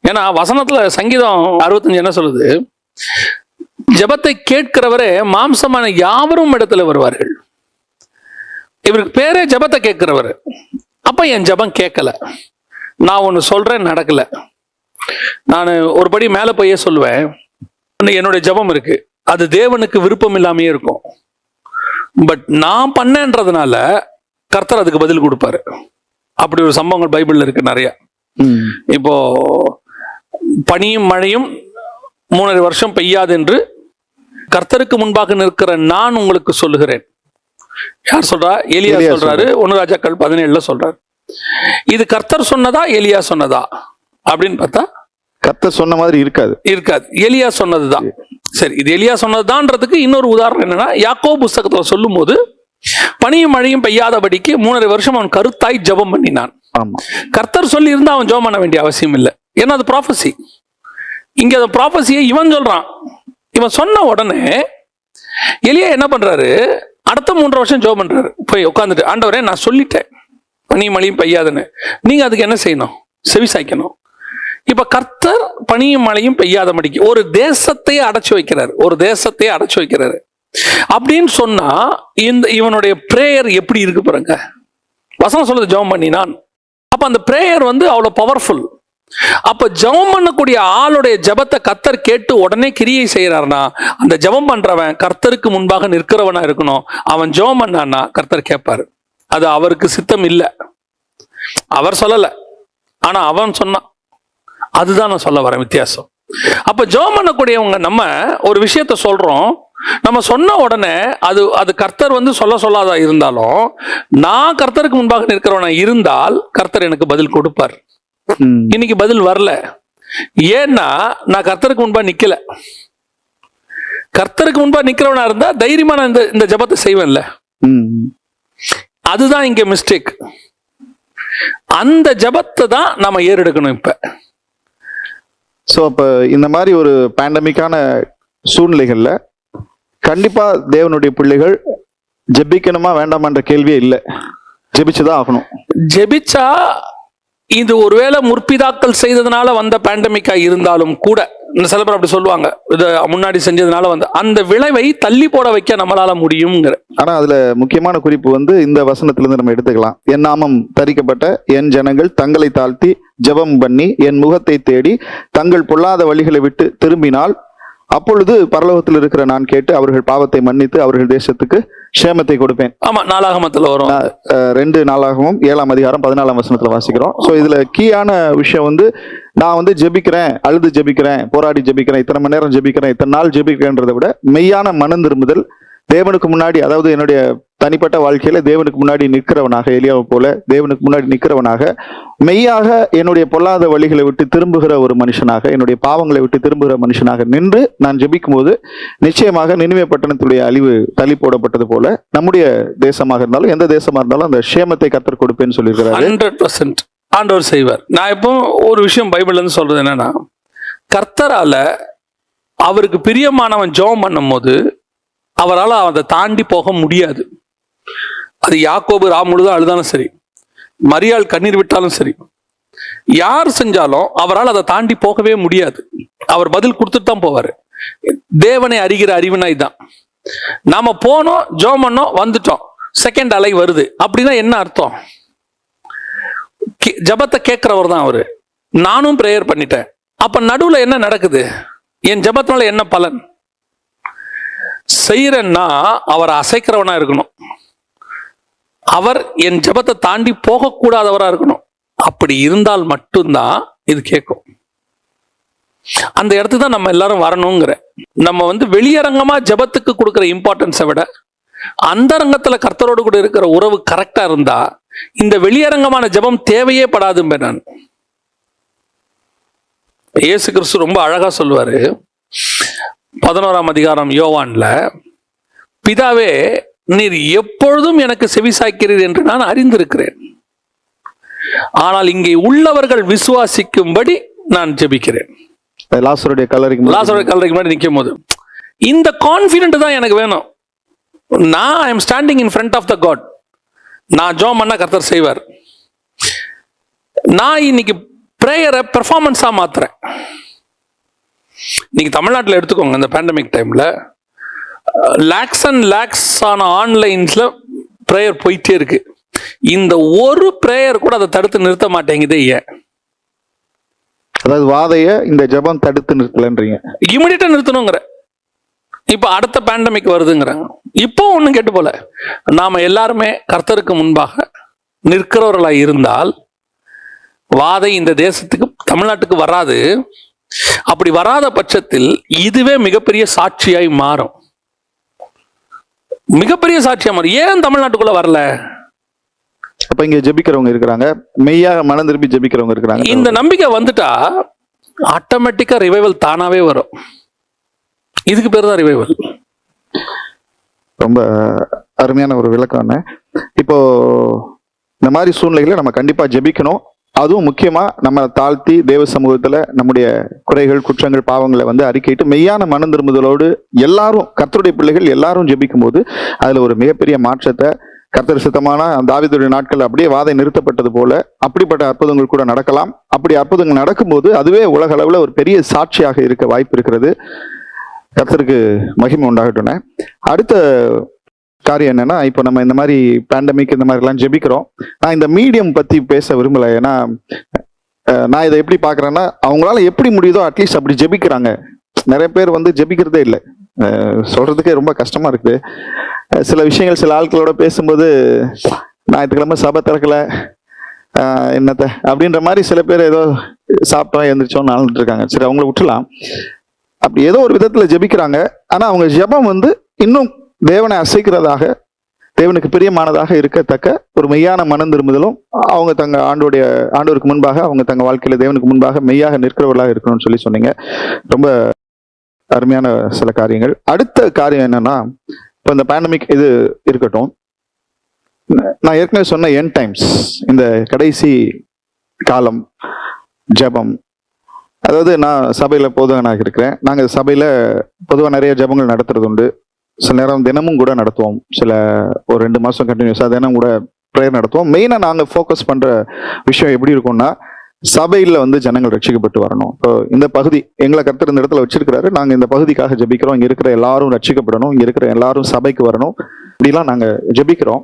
ஏன்னா வசனத்துல சங்கீதம் 65 என்ன சொல்லுது? ஜெபத்தை கேட்கிறவரே மாம்சமான யாவரும் இடத்துல வருவார்கள். இவருக்கு பேரே ஜெபத்தை கேட்கிறவர். அப்ப என் ஜெபம் கேட்கல, நான் ஒன்னு சொல்றேன் நடக்கல. நான் ஒரு படி மேல போயே சொல்லுவேன், என்னுடைய ஜெபம் இருக்கு, அது தேவனுக்கு விருப்பம் இல்லாமையே இருக்கும். பட் நான் பண்ணேன்றதுனால கர்த்தர் அதுக்கு பதில் கொடுப்பாரு. அப்படி ஒரு சம்பவங்கள் பைபிள்ல இருக்கு நிறைய. இப்போ பனியும் மழையும் 3.5 வருஷம் பெய்யாது என்று கர்த்தருக்கு முன்பாக நிற்கிற நான் உங்களுக்கு சொல்லுகிறேன். யார் சொல்றா? எலியா சொல்றாரு. 1 ராஜாக்கள் 17 சொல்றாரு. இது கர்த்தர் சொன்னதா எலியா சொன்னதா அப்படின்னு பார்த்தா கர்த்தர் சொன்ன மாதிரி இருக்காது. எலியா சொன்னதுதான். சரி, இது எலியா சொன்னதுதான்றதுக்கு இன்னொரு உதாரணம் என்னன்னா, யாக்கோபு புஸ்தகத்துல சொல்லும் போது பனியும் மழையும் பெய்யாதபடிக்கு 3.5 வருஷம் அவன் கருத்தாய் ஜெபம் பண்ணினான். கர்த்தர் சொல்லி இருந்தா அவன் ஜெபம் பண்ண வேண்டிய அவசியம் இல்லை. ஏன்னா அது ப்ராஃபசி. இங்க அந்த ப்ராஃபசியை இவன் சொல்றான். இவன் சொன்ன உடனே எலியா என்ன பண்றாரு? அடுத்த 3 வருஷம் ஜெபம் பண்றாரு. போய் உட்காந்துட்டு, ஆண்டவரே நான் சொல்லிட்டேன் பனியும் மழையும் பெய்யாதுன்னு, நீங்க அதுக்கு என்ன செய்யணும்? செவி சாய்க்கணும். இப்ப கர்த்தர் பனியும் மழையும் பெய்யாத மடிக்கு ஒரு தேசத்தையே அடைச்சு வைக்கிறாரு, அப்படின்னு சொன்னா இவனுடைய பிரேயர் எப்படி இருக்கு பாருங்க. வசனம் சொல்லுது ஜெபம் பண்ணினான். அப்ப அந்த பிரேயர் அவ்வளவு பவர்ஃபுல். அப்ப ஜெபம் பண்ணக்கூடிய ஆளுடைய ஜெபத்தை கர்த்தர் கேட்டு உடனே கிரியை செய்யறாருன்னா, அந்த ஜெபம் பண்றவன் கர்த்தருக்கு முன்பாக நிற்கிறவனா இருக்கணும். அவன் ஜெபம் பண்ணான்னா கர்த்தர் கேட்பாரு. அது அவருக்கு சித்தம் இல்லை, அவர் சொல்லல, ஆனா அவன் சொன்னான். அதுதான் நான் சொல்ல வரேன் வித்தியாசம். அப்ப ஜெபம் பண்ணக்கூடியவங்க நம்ம ஒரு விஷயத்த சொல்றோம், நம்ம சொன்ன உடனே அது கர்த்தர் சொல்லாத இருந்தாலும், நான் கர்த்தருக்கு முன்பாக நிற்கிறவனா இருந்தால் கர்த்தர் எனக்கு பதில் கொடுப்பார். இன்னைக்கு பதில் வரல. ஏன்னா நான் கர்த்தருக்கு முன்பா நிக்கல. கர்த்தருக்கு முன்பா நிக்கிறவனா இருந்தா தைரியமா நான் இந்த ஜெபத்தை செய்வேன்ல. அதுதான் இங்க மிஸ்டேக். அந்த ஜெபத்தை தான் நாம ஏறெடுக்கணும் இப்ப. ஸோ அப்போ இந்த மாதிரி ஒரு பேண்டமிக்கான சூழ்நிலைகள்ல கண்டிப்பா தேவனுடைய பிள்ளைகள் ஜெபிக்கணுமா வேண்டாமான்ற கேள்வியே இல்லை, ஜெபிச்சுதான் ஆகணும். ஜெபிச்சா இது ஒருவேளை முற்பிதாக்கள் செய்ததுனால வந்த பேண்டமிக்கா இருந்தாலும் கூட, சில பேர் அப்படி சொல்லுவாங்க, இது முன்னாடி செஞ்சதுனால அந்த விளைவை தள்ளி போட வைக்க நம்மளால முடியுங்கிற. ஆனா அதுல முக்கியமான குறிப்பு இந்த வசனத்திலிருந்து நம்ம எடுத்துக்கலாம். என் நாமம் தரிக்கப்பட்ட என் ஜனங்கள் தங்களை தாழ்த்தி ஜெபம் பண்ணி என் முகத்தை தேடி தங்கள் பொல்லாத வழிகளை விட்டு திரும்பினால் அப்பொழுது பரலோகத்தில் இருக்கிற நான் கேட்டு அவர்கள் பாவத்தை மன்னித்து அவர்கள் தேசத்துக்கு க்ஷேமத்தை கொடுப்பேன். ஆமா, நாளாகமத்துல வரும். 2 நாளாகமும் 7ஆம் அதிகாரம் 14ஆம் வசனத்துல வாசிக்கிறோம். சோ இதுல கீயான விஷயம் நான் ஜெபிக்கிறேன், அழுது ஜெபிக்கிறேன், போராடி ஜெபிக்கிறேன், இத்தனை மணி நேரம் ஜெபிக்கிறேன், இத்தனை நாள் ஜெபிக்கிறேன்றதை விட மெய்யான மனம் திரும்புதல், தேவனுக்கு முன்னாடி, அதாவது என்னுடைய தனிப்பட்ட வாழ்க்கையில தேவனுக்கு முன்னாடி நிற்கிறவனாக, எலியாவை போல தேவனுக்கு முன்னாடி நிற்கிறவனாக, மெய்யாக என்னுடைய பொல்லாத வழிகளை விட்டு திரும்புகிற ஒரு மனுஷனாக, என்னுடைய பாவங்களை விட்டு திரும்புகிற மனுஷனாக நின்று நான் ஜெபிக்கும் போது நிச்சயமாக நினிவே பட்டணத்துடைய அழிவு தள்ளி போடப்பட்டது போல நம்முடைய தேசமாக இருந்தாலும் எந்த தேசமா இருந்தாலும் அந்த க்ஷேமத்தை கர்த்தர் கொடுப்பேன்னு சொல்லியிருக்கிறாரு. 100% ஆண்டவர் செய்வார். நான் இப்போ ஒரு விஷயம் பைபிள்ல இருந்து சொல்றது என்னன்னா, கர்த்தரால அவருக்கு பிரியமானவன் ஜெபம் பண்ணும் போது அவரால் அதை தாண்டி போக முடியாது. அது யாக்கோபு முழுதும் அழுதாலும் சரி, மரியாள் கண்ணீர் விட்டாலும் சரி, யார் செஞ்சாலும் அவரால் அதை தாண்டி போகவே முடியாது. அவர் பதில் கொடுத்துட்டு தான் போவாரு. தேவனை அறிகிற அறிவுனாய் தான். நாம போனோம், ஜெபம் பண்ணோம், வந்துட்டோம், செகண்ட் அலை வருது அப்படின்னா என்ன அர்த்தம்? ஜெபத்தை கேட்கிறவர் தான் அவரு. நானும் பிரேயர் பண்ணிட்டேன், அப்ப நடுவுல என்ன நடக்குது? என் ஜெபத்தினால என்ன பலன்? செய்யறேன்னா அவர் அசைக்கிறவனா இருக்கணும். அவர் என் ஜெபத்தை தாண்டி போகக்கூடாதவரா இருக்கணும். அப்படி இருந்தால் மட்டும்தான் இது கேட்கும். அந்த இடத்துக்கு தான் நம்ம எல்லாரும் வரணுங்கிற. நம்ம வெளியரங்கமா ஜெபத்துக்கு கொடுக்கிற இம்பார்ட்டன்ஸை விட அந்தரங்கத்துல கர்த்தரோடு கூட இருக்கிற உறவு கரெக்டா இருந்தா இந்த வெளியரங்கமான ஜெபம் தேவையே படாதும்பே. நான் இயேசு கிறிஸ்து ரொம்ப அழகா சொல்லுவாரு 11ஆம் அதிகாரம் யோவான்ல, பிதாவே நீர் எப்பொழுதும் எனக்கு செவிசாய்க்கிறீர் என்று நான் அறிந்திருக்கிறேன், ஆனால் இங்கே உள்ளவர்கள் விசுவாசிக்கும்படி நான் ஜெபிக்கிறேன். லாசருடைய கல்லறைக்கு முன்னாடி நிற்கும் போது இந்த கான்ஃபிடென்ட் தான் எனக்கு வேணும். நான் I am standing in front of the God. நான் ஜெபம் பண்ணா கர்த்தர் செய்வார். நான் இன்னைக்கு பிரேயரை பெர்ஃபார்மன்ஸா மாத்துறேன். இன்னைக்கு தமிழ்நாட்டில் எடுத்துக்கோங்க, இந்த பேண்டமிக் டைம்ல லேக்ஸ் அண்ட் லேக்ஸ் ஆன ஆன்லைன்ஸ்ல பிரேயர் போயிட்டே இருக்கு. இந்த ஒரு பிரேயர் கூட அதை தடுத்து நிறுத்த மாட்டேங்குது. ஏன்? அதாவது வாதைய இந்த ஜெபம் தடுத்து நிறுத்தலன்றீங்க, இமிடியேட்டா நிறுத்தணுங்கிற. இப்ப அடுத்த பேண்டமிக் வருதுங்கிறாங்க. இப்போ ஒண்ணும் கேட்டு போல, நாம எல்லாருமே கர்த்தருக்கு முன்பாக நிற்கிறவர்களாய் இருந்தால் வாதை இந்த தேசத்துக்கு, தமிழ்நாட்டுக்கு வராது. அப்படி வராத பட்சத்தில் இதுவே மிகப்பெரிய சாட்சியாய் மாறும். மிகப்பெரிய சாட்சியா மாறும். ஏன் தமிழ்நாட்டுக்குள்ள வரல? அப்ப இங்க ஜெபிக்கிறவங்க இருக்கிறாங்க, மெய்யாக மனம் திரும்பி ஜெபிக்கிறவங்க இருக்கிறாங்க. இந்த நம்பிக்கை வந்துட்டா ஆட்டோமேட்டிக்கா ரிவைவல் தானாவே வரும். இதுக்கு பேர் தான் ரிவைவல். ரொம்ப அருமையான ஒரு விளக்கம். இப்போ இந்த மாதிரி சூழ்நிலைகளை நம்ம கண்டிப்பா ஜெபிக்கணும். அதுவும் முக்கியமா நம்ம தாழ்த்தி தேவ சமூகத்துல நம்முடைய குறைகள், குற்றங்கள், பாவங்களை அறிக்கையிட்டு மெய்யான மனம் திரும்புதலோடு எல்லாரும், கர்த்தருடைய பிள்ளைகள் எல்லாரும் ஜெபிக்கும் போது அதுல ஒரு மிகப்பெரிய மாற்றத்தை கர்த்தர் சித்தமான தாவீதுடைய நாட்கள் அப்படியே வாதை நிறுத்தப்பட்டது போல அப்படிப்பட்ட அற்புதங்கள் கூட நடக்கலாம். அப்படி அற்புதங்கள் நடக்கும்போது அதுவே உலக அளவுல ஒரு பெரிய சாட்சியாக இருக்க வாய்ப்பு இருக்கிறது. கர்த்தருக்கு மகிமை உண்டாகட்டும்னே. அடுத்த காரியம் என்னன்னா, இப்போ நம்ம இந்த மாதிரி பேண்டமிக் இந்த மாதிரி எல்லாம் ஜெபிக்கிறோம். நான் இந்த மீடியம் பத்தி பேச விரும்பல. ஏன்னா நான் இதை எப்படி பாக்குறேன்னா, அவங்களால எப்படி முடியுதோ அட்லீஸ்ட் அப்படி ஜெபிக்கிறாங்க. நிறைய பேர் வந்து ஜெபிக்கிறதே இல்லை. சொல்றதுக்கே ரொம்ப கஷ்டமா இருக்குது. சில விஷயங்கள் சில ஆட்களோட பேசும்போது, ஞாயிற்றுக்கிழமை சபை திறக்கல என்னத்த அப்படின்ற மாதிரி சில பேர் ஏதோ சாப்பிட்டோம் எழுந்திரிச்சோம் நாள்ட்டு இருக்காங்க. சரி, அவங்கள விட்டுலாம். அப்படி ஏதோ ஒரு விதத்துல ஜெபிக்கிறாங்க. ஆனா அவங்க ஜெபம் வந்து இன்னும் தேவனை அசைக்கிறதாக, தேவனுக்கு பிரியமானதாக இருக்கத்தக்க ஒரு மெய்யான மனம் திரும்புதலும், அவங்க தங்க ஆண்டவருக்கு முன்பாக அவங்க தங்க வாழ்க்கையில தேவனுக்கு முன்பாக மெய்யாக நிற்கிறவர்களாக இருக்கணும்னு சொல்லி சொன்னீங்க. ரொம்ப அருமையான சில காரியங்கள். அடுத்த காரியம் என்னன்னா, இப்போ இந்த பேண்டமிக் இது இருக்கட்டும், நான் ஏற்கனவே சொன்ன எண்ட் டைம்ஸ், இந்த கடைசி காலம் ஜெபம். அதாவது நான் சபையில போதகனாக இருக்கிறேன். நாங்கள் சபையில பொதுவாக நிறைய ஜெபங்கள் நடத்துறது உண்டு. சில நேரம் தினமும் கூட நடத்துவோம். ஒரு 2 மாசம் கண்டினியூஸா தினம் கூட ப்ரேயர் நடத்துவோம். மெயினா நாங்கள் ஃபோக்கஸ் பண்ற விஷயம் எப்படி இருக்கும்னா, சபையில வந்து ஜனங்கள் ரட்சிக்கப்பட்டு வரணும். இப்போ இந்த பகுதி எங்களை கர்த்தர் இந்த இடத்துல வச்சிருக்கிறாரு. நாங்க இந்த பகுதிக்காக ஜெபிக்கிறோம். இங்க இருக்கிற எல்லாரும் ரட்சிக்கப்படணும், இங்க இருக்கிற எல்லாரும் சபைக்கு வரணும், இப்படிலாம் நாங்க ஜெபிக்கிறோம்.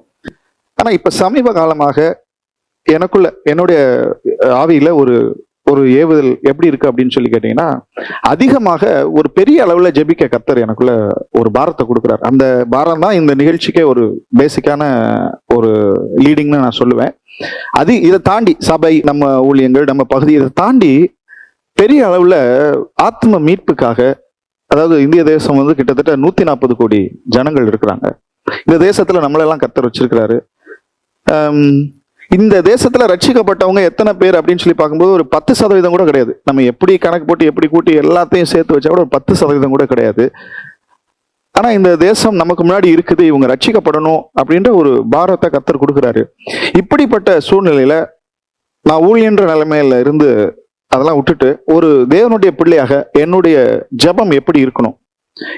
ஆனா இப்ப சமீப காலமாக எனக்குள்ள என்னுடைய ஆவியில ஒரு ஒரு ஏவுதல் எப்படி இருக்கு அப்படின்னு சொல்லி கேட்டீங்கன்னா, அதிகமாக ஒரு பெரிய அளவுல ஜெபிக்க கர்த்தர் எனக்குள்ள ஒரு பாரத்தை கொடுக்குறாரு. அந்த பாரம் தான் இந்த நிகழ்ச்சிக்கே ஒரு பேசிக்கான ஒரு லீடிங்னு நான் சொல்லுவேன். அது இதை தாண்டி சபை, நம்ம ஊழியங்கள், நம்ம பகுதி, இதை தாண்டி பெரிய அளவுல ஆத்ம மீட்புக்காக, அதாவது இந்திய தேசம் வந்து கிட்டத்தட்ட 140 கோடி ஜனங்கள் இருக்கிறாங்க. இந்த தேசத்துல நம்மளெல்லாம் கர்த்தர் வச்சிருக்கிறாரு. இந்த தேசத்துல ரட்சிக்கப்பட்டவங்க எத்தனை பேர் அப்படின்னு சொல்லி பார்க்கும்போது ஒரு 10% கூட கிடையாது. நம்ம எப்படி கணக்கு போட்டு எப்படி கூட்டி எல்லாத்தையும் சேர்த்து வச்சா கூட ஒரு 10% கூட கிடையாது. ஆனா இந்த தேசம் நமக்கு முன்னாடி இருக்குது, இவங்க ரட்சிக்கப்படணும் அப்படின்ற ஒரு பாரத்தை கர்த்தர் கொடுக்குறாரு. இப்படிப்பட்ட சூழ்நிலையில நான் ஊழியன்ற நிலைமையில இருந்து அதெல்லாம் விட்டுட்டு ஒரு தேவனுடைய பிள்ளையாக என்னுடைய ஜெபம் எப்படி இருக்கணும்,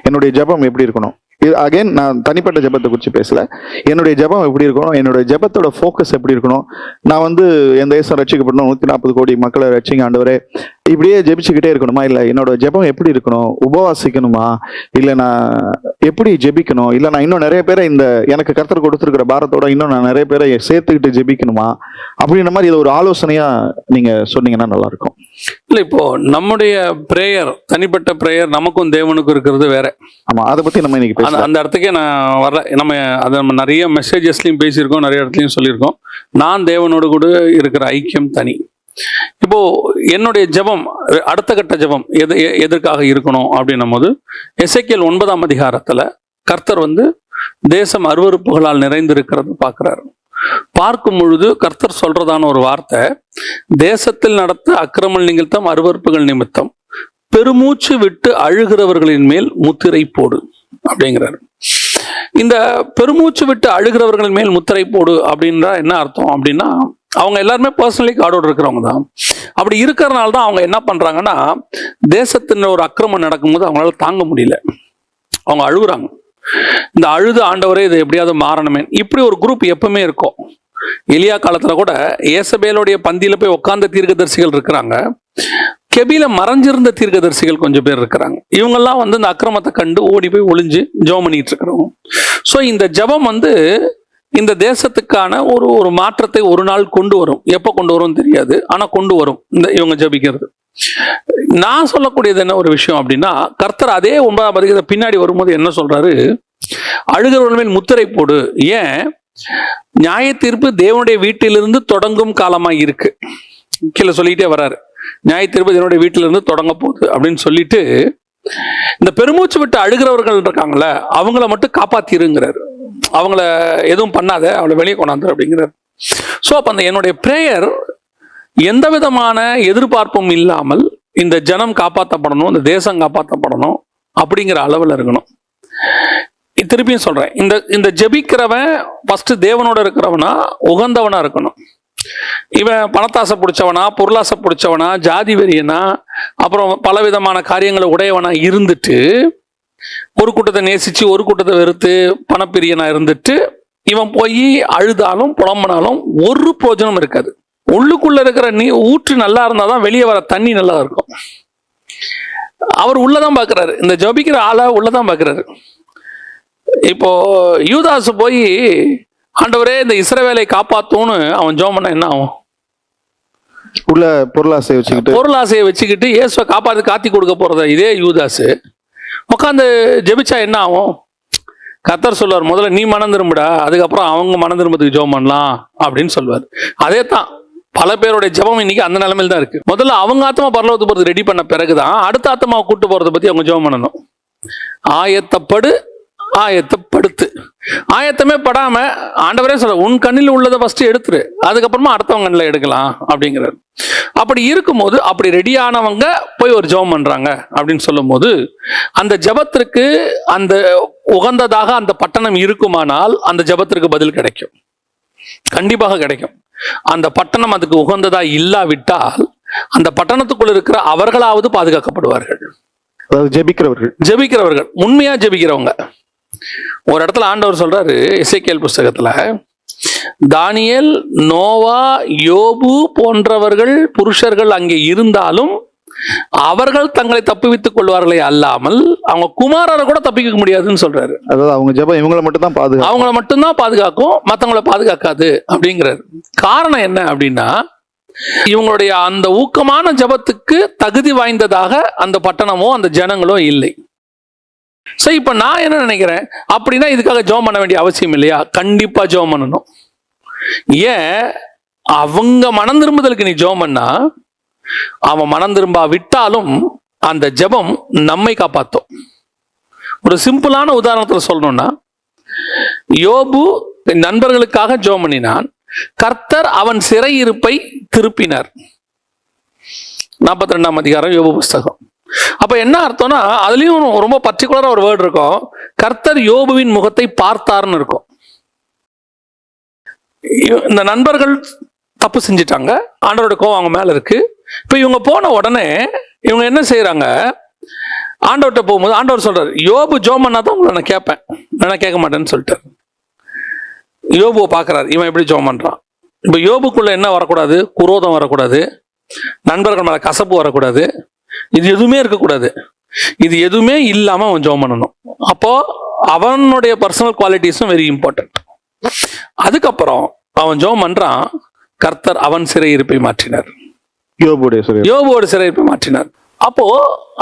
என்னுடைய ஜெபம் எப்படி இருக்கணும், இது அகைன் நான் தனிப்பட்ட ஜெபத்தை குறித்து பேசல. என்னுடைய ஜெபம் எப்படி இருக்கணும், என்னுடைய ஜெபத்தோட ஃபோக்கஸ் எப்படி இருக்கணும். நான் வந்து என் தேசம் ரட்சிக்கப்படணும், 140 கோடி மக்களை ரட்சிங்க ஆண்டவரே, இப்படியே ஜெபிச்சுக்கிட்டே இருக்கணுமா? இல்லை, என்னோட ஜெபம் எப்படி இருக்கணும்? உபவாசிக்கணுமா? இல்லை நான் எப்படி ஜெபிக்கணும்? இல்லை நான் இன்னும் நிறைய பேரை இந்த எனக்கு கர்த்தர் கொடுத்துருக்கிற பாரத்தோட இன்னும் நான் நிறைய பேரை சேர்த்துக்கிட்டு ஜெபிக்கணுமா? அப்படின்ற மாதிரி இதை ஒரு ஆலோசனையா நீங்க சொன்னீங்கன்னா நல்லா இருக்கும். இல்லை, இப்போ நம்முடைய பிரேயர், தனிப்பட்ட பிரேயர் நமக்கும் தேவனுக்கும் இருக்கிறது வேற. ஆமா, அதை பத்தி நம்ம இன்னைக்கு அந்த இடத்துக்கே நான் வரல. நம்ம நிறைய மெசேஜஸ்லையும் பேசியிருக்கோம், நிறைய இடத்துலையும் சொல்லியிருக்கோம். நான் தேவனோடு கூட இருக்கிற ஐக்கியம் தனி. இப்போ என்னுடைய ஜெபம், அடுத்த கட்ட ஜெபம் எதற்காக இருக்கணும் அப்படின்னும் போது, எசேக்கியேல் 9ஆம் அதிகாரத்துல கர்த்தர் வந்து தேசம் அருவருப்புகளால் நிறைந்திருக்கிறது பார்க்கிறாரு. பார்க்கும் பொழுது கர்த்தர் சொல்றதான ஒரு வார்த்தை, தேசத்தில் நடத்த அக்கிரமல் நிமித்தம் அருவருப்புகள் நிமித்தம் பெருமூச்சு விட்டு அழுகிறவர்களின் மேல் முத்திரை போடு அப்படிங்கிறாரு. இந்த பெருமூச்சு விட்டு அழுகிறவர்களின் மேல் முத்திரை போடு அப்படின்றா என்ன அர்த்தம் அப்படின்னா, அவங்க எல்லாருமே பர்சனலி காடோடு இருக்கிறவங்க தான். அப்படி இருக்கிறனால தான் அவங்க என்ன பண்றாங்கன்னா, தேசத்தின் ஒரு அக்கிரமம் நடக்கும்போது அவங்களால தாங்க முடியல, அவங்க அழுகுறாங்க. இந்த அழுது ஆண்டவரே இது எப்படியாவது மாறணுமே, இப்படி ஒரு குரூப் எப்பவுமே இருக்கும். எலியா காலத்துல கூட ஏசபேலுடைய பந்தியில போய் உட்கார்ந்த தீர்க்கதரிசிகள் இருக்கிறாங்க. கெபில மறைஞ்சிருந்த தீர்க்கதரிசிகள் கொஞ்சம் பேர் இருக்கிறாங்க. இவங்கெல்லாம் வந்து இந்த அக்கிரமத்தை கண்டு ஓடி போய் ஒளிஞ்சு ஜெபம் பண்ணிட்டு இருக்கிறோம். ஸோ இந்த ஜெபம் வந்து இந்த தேசத்துக்கான ஒரு மாற்றத்தை ஒரு நாள் கொண்டு வரும். எப்போ கொண்டு வரும் தெரியாது, ஆனா கொண்டு வரும் இந்த இவங்க ஜெபிக்கிறது. நான் சொல்லக்கூடியது என்ன ஒரு விஷயம் அப்படின்னா, கர்த்தர் அதே 9ஆம் அதிகாரத்தை பின்னாடி வரும்போது என்ன சொல்றாரு, அழுகிறவர்கள் மேல் முத்திரை போடு. ஏன்? நியாய தீர்ப்பு தேவனுடைய வீட்டிலிருந்து தொடங்கும் காலமா இருக்கு. கீழே சொல்லிக்கிட்டே வர்றாரு, நியாய தீர்ப்பு தேவனுடைய வீட்டிலிருந்து தொடங்க போகுது அப்படின்னு சொல்லிட்டு, இந்த பெருமூச்சு விட்டு அழுகிறவர்கள் இருக்காங்கல்ல, அவங்கள மட்டும் காப்பாத்திருங்கிறாரு. அவங்கள எதுவும் பண்ணாத, அவளை வெளியே கொண்டாந்து அப்படிங்கிறார். ஸோ அப்போ அந்த என்னுடைய பிரேயர் எந்த விதமான எதிர்பார்ப்பும் இல்லாமல் இந்த ஜனம் காப்பாற்றப்படணும், இந்த தேசம் காப்பாற்றப்படணும் அப்படிங்கிற அளவில் இருக்கணும். திருப்பியும் சொல்றேன், இந்த ஜெபிக்கிறவன் ஃபர்ஸ்ட் தேவனோட இருக்கிறவனா, உகந்தவனா இருக்கணும். இவன் பணத்தாசை பிடிச்சவனா, பொருளாசை பிடிச்சவனா, ஜாதி வெறியனா, அப்புறம் பலவிதமான காரியங்களை உடையவனா இருந்துட்டு, ஒரு கூட்டத்தை நேசிச்சு ஒரு கூட்டத்தை வெறுத்து பணப்பிரியனா இருந்துட்டு இவன் போய் அழுதாலும் புலம்பனாலும் ஒரு பிரயோஜனம் இருக்காது. உள்ளுக்குள்ள இருக்கிற ஊற்று நல்லா இருந்தாதான் வெளியே வர தண்ணி நல்லா இருக்கும். அவர் உள்ளதான் பாக்குறாரு, இந்த ஜபிக்கிற ஆளை உள்ளதான் பாக்குறாரு. இப்போ யூதாஸ் போய் ஆண்டவரே இந்த இஸ்ரவேலை காப்பாத்தோன்னு அவன் ஜெபம் பண்ண என்ன ஆகும்? உள்ள பொருளாசையை வச்சுக்கிட்டு இயேசுவை காத்தி கொடுக்க போறத இதே யூதாஸ் உட்காந்து ஜெபிச்சா என்ன ஆகும்? கர்த்தர் சொல்லுவார், முதல்ல நீ மனம் திரும்புடா, அதுக்கப்புறம் அவங்க மனம் திரும்பதுக்கு ஜெபம் பண்ணலாம் அப்படின்னு சொல்லுவார். அதே தான் பல பேருடைய ஜெபம் இன்னைக்கு அந்த நிலைமையில் தான் இருக்கு. முதல்ல அவங்க ஆத்மா பரலோகத்து போறது ரெடி பண்ண பிறகுதான் அடுத்த ஆத்மாவை கூட்டு போறதை பத்தி அவங்க ஜெபம் பண்ணணும். ஆயத்தப்படுத்து. ஆயத்தமே படாம ஆண்டவரே சொல்ல, உன் கண்ணில் உள்ளதை ஃபர்ஸ்ட் எடுத்துரு, அதுக்கப்புறமா அடுத்தவங்க கண்ணில் எடுக்கலாம் அப்படிங்கிறார். அப்படி இருக்கும்போது அப்படி ரெடியானவங்க போய் ஒரு ஜெபம் பண்றாங்க அப்படின்னு சொல்லும் போது அந்த ஜெபத்திற்கு அந்த உகந்ததாக அந்த பட்டணம் இருக்குமானால் அந்த ஜெபத்திற்கு பதில் கிடைக்கும், கண்டிப்பாக கிடைக்கும். அந்த பட்டணம் அதுக்கு உகந்ததா இல்லாவிட்டால் அந்த பட்டணத்துக்குள்ள இருக்கிற அவர்களாவது பாதுகாக்கப்படுவார்கள். ஜெபிக்கிறவர்கள் உண்மையா ஜெபிக்கிறவங்க. ஒரு இடத்துல ஆண்டவர் சொல்றாரு எசேக்கியேல் புஸ்தகத்துல, தானியேல், நோவா, யோபு போன்றவர்கள் புருஷர்கள் அங்கே இருந்தாலும் அவர்கள் தங்களை தப்புவித்துக் கொள்வார்களே அல்லாமல் அவங்க குமாரரை கூட தப்பிக்க முடியாதுன்னு சொல்றாரு. அதாவது அவங்க ஜெபம் இவங்களை மட்டும்தான் பாதுகாக்கும், மற்றவங்களை பாதுகாக்காது அப்படிங்கிறாரு. காரணம் என்ன அப்படின்னா, இவங்களுடைய அந்த ஊக்கமான ஜெபத்துக்கு தகுதி வாய்ந்ததாக அந்த பட்டணமோ அந்த ஜனங்களோ இல்லை. சோ இப்ப நான் என்ன நினைக்கிறேன் அப்படின்னா, இதுக்காக ஜெபம் பண்ண வேண்டிய அவசியம் இல்லையா? கண்டிப்பா ஜெபம் பண்ணணும். ஏன்? அவங்க மனம் திரும்புதலுக்கு நீ ஜெபம் பண்ணா அவன் மனம் திரும்ப விட்டாலும் அந்த ஜெபம் நம்மை காப்பாத்தும். ஒரு சிம்பிளான உதாரணத்துல சொல்லணும்னா, யோபு நண்பர்களுக்காக ஜெபம் பண்ணினான், கர்த்தர் அவன் சிறையிருப்பை திருப்பினார். 42ஆம் அதிகாரம் யோபு புஸ்தகம். அப்ப என்ன அர்த்தம்னா, அதுலயும் ரொம்ப பர்டிகுலரா ஒரு வேர்டு இருக்கும், கர்த்தர் யோபுவின் முகத்தை பார்த்தார்னு இருக்கும். இந்த நண்பர்கள் தப்பு செஞ்சிட்டாங்க, ஆண்டவரோட கோவம் அவங்க மேல இருக்கு. இப்ப இவங்க போன உடனே இவங்க என்ன செய்யறாங்க, ஆண்டவர்கிட்ட போகும்போது ஆண்டவர் சொல்றாரு, யோபு ஜெபம் பண்ணாதான் உங்களை நான் கேட்பேன், நான் கேட்க மாட்டேன்னு சொல்லிட்டாரு. யோபுவை பாக்குறாரு, இவன் எப்படி ஜெபம் பண்றான். இப்ப யோபுக்குள்ள என்ன வரக்கூடாது? குரோதம் வரக்கூடாது, நண்பர்கள் மேல கசப்பு வரக்கூடாது, இது எதுவுமே இருக்கக்கூடாது. இது எதுவுமே இல்லாம அவன் ஜெபம் பண்ணணும். அப்போ அவனுடைய பர்சனல் குவாலிட்டிஸும் வெரி இம்பார்ட்டன்ட். அதுக்கப்புறம் அவன் ஜெபம் பண்றான், கர்த்தர் அவன் சிறையிருப்பை மாற்றினார், யோபுவோட சிறையிருப்பை மாற்றினார். அப்போ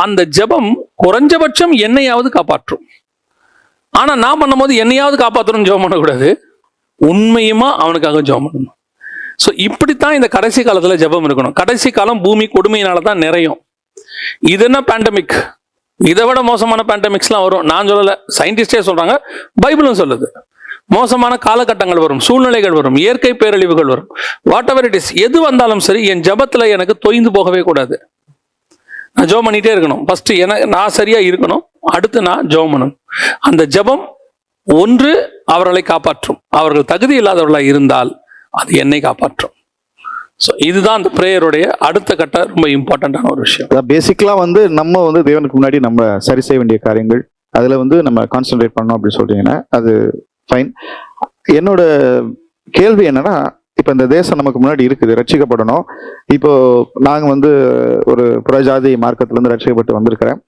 அந்த ஜெபம் குறைஞ்சபட்சம் என்னையாவது காப்பாற்றும். ஆனா நான் பண்ணும்போது என்னையாவது காப்பாற்றணும் ஜெபம் பண்ணக்கூடாது, உண்மையுமா அவனுக்காக ஜெபம் பண்ணணும். ஸோ இப்படித்தான் இந்த கடைசி காலத்துல ஜெபம் இருக்கணும். கடைசி காலம் பூமி கொடுமையினால தான் நிறையும். இது என்ன பேண்டமிக், இதை விட மோசமான பேண்டமிக்ஸ்லாம் வரும். நான் சொல்லலை, சயின்டிஸ்டே சொல்றாங்க, பைபிளும் சொல்லுது. மோசமான காலகட்டங்கள் வரும், சூழ்நிலைகள் வரும், இயற்கை பேரழிவுகள் வரும், வாட் எவர் இட் இஸ். எது வந்தாலும் சரி, என் ஜெபத்துல எனக்கு தொய்ந்து போகவே கூடாது. நான் ஜெபம் பண்ணிட்டே இருக்கணும். ஃபர்ஸ்ட் நான் சரியா இருக்கணும், அடுத்து நான் ஜெபம் பண்ணணும். அந்த ஜெபம் ஒன்று அவர்களை காப்பாற்றும், அவர்கள் தகுதி இல்லாதவர்களாக இருந்தால் அது என்னை காப்பாற்றும். ஸோ இதுதான் அந்த பிரேயருடைய அடுத்த கட்ட ரொம்ப இம்பார்ட்டண்டான ஒரு விஷயம். பேசிக்கலா நம்ம தேவனுக்கு முன்னாடி நம்ம சரி செய்ய வேண்டிய காரியங்கள், அதுல நம்ம கான்சென்ட்ரேட் பண்ணோம் அப்படின்னு சொல்றீங்கன்னா அது ஃபைன். என்னோட கேள்வி என்னன்னா, இப்போ இந்த தேசம் நமக்கு முன்னாடி இருக்குது, ரட்சிக்கப்படணும். இப்போ நாங்கள் ஒரு புறஜாதி மார்க்கத்திலிருந்து ரட்சிக்கப்பட்டு வந்திருக்கிறேன்.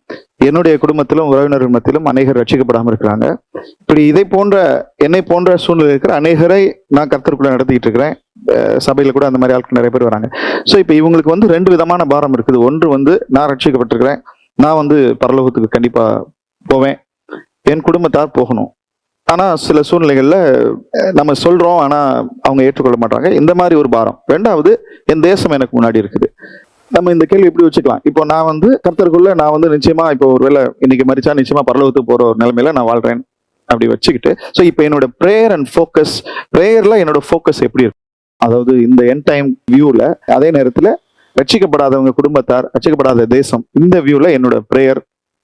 என்னுடைய குடும்பத்திலும் உறவினர்கள் மத்தியிலும் அநேகர் ரட்சிக்கப்படாமல் இருக்கிறாங்க. இப்படி என்னை போன்ற சூழ்நிலை இருக்கிற அநேகரை நான் கர்த்தருக்குள்ள நடத்திக்கிட்டு இருக்கிறேன். சபையில கூட அந்த மாதிரி ஆட்கள் நிறைய பேர் வராங்க. ஸோ இப்போ இவங்களுக்கு ரெண்டு விதமான பாரம் இருக்குது. ஒன்று நான் ரட்சிக்கப்பட்டிருக்கிறேன், நான் பரலோகத்துக்கு கண்டிப்பா போவேன், என் குடும்பத்தார் போகணும். ஆனா சில சூழ்நிலைகள்ல நம்ம சொல்றோம், ஆனா அவங்க ஏற்றுக்கொள்ள மாட்டாங்க. இந்த மாதிரி ஒரு பாரம். ரெண்டாவது, என் தேசம் எனக்கு முன்னாடி இருக்குது. நம்ம இந்த கேள்வி எப்படி வச்சுக்கலாம், இப்போ நான் கர்த்தருக்குள்ள நான் நிச்சயமா இப்போ ஒருவேளை இன்னைக்கு மரிச்சா நிச்சயமா பரலோகத்துக்கு போற ஒரு நிலைமையில நான் வாழ்றேன் அப்படி வச்சுக்கிட்டு, ஸோ இப்போ என்னோட ப்ரேயர் அண்ட் ஃபோக்கஸ், ப்ரேயர்ல என்னோட ஃபோக்கஸ் எப்படி இருக்கும், அதாவது இந்த எண்ட் டைம் வியூல, அதே நேரத்துல ரட்சிக்கப்படாதவங்க குடும்பத்தார், ரட்சிக்கப்படாத தேசம், இந்த வியூல என்னோட ப்ரேயர்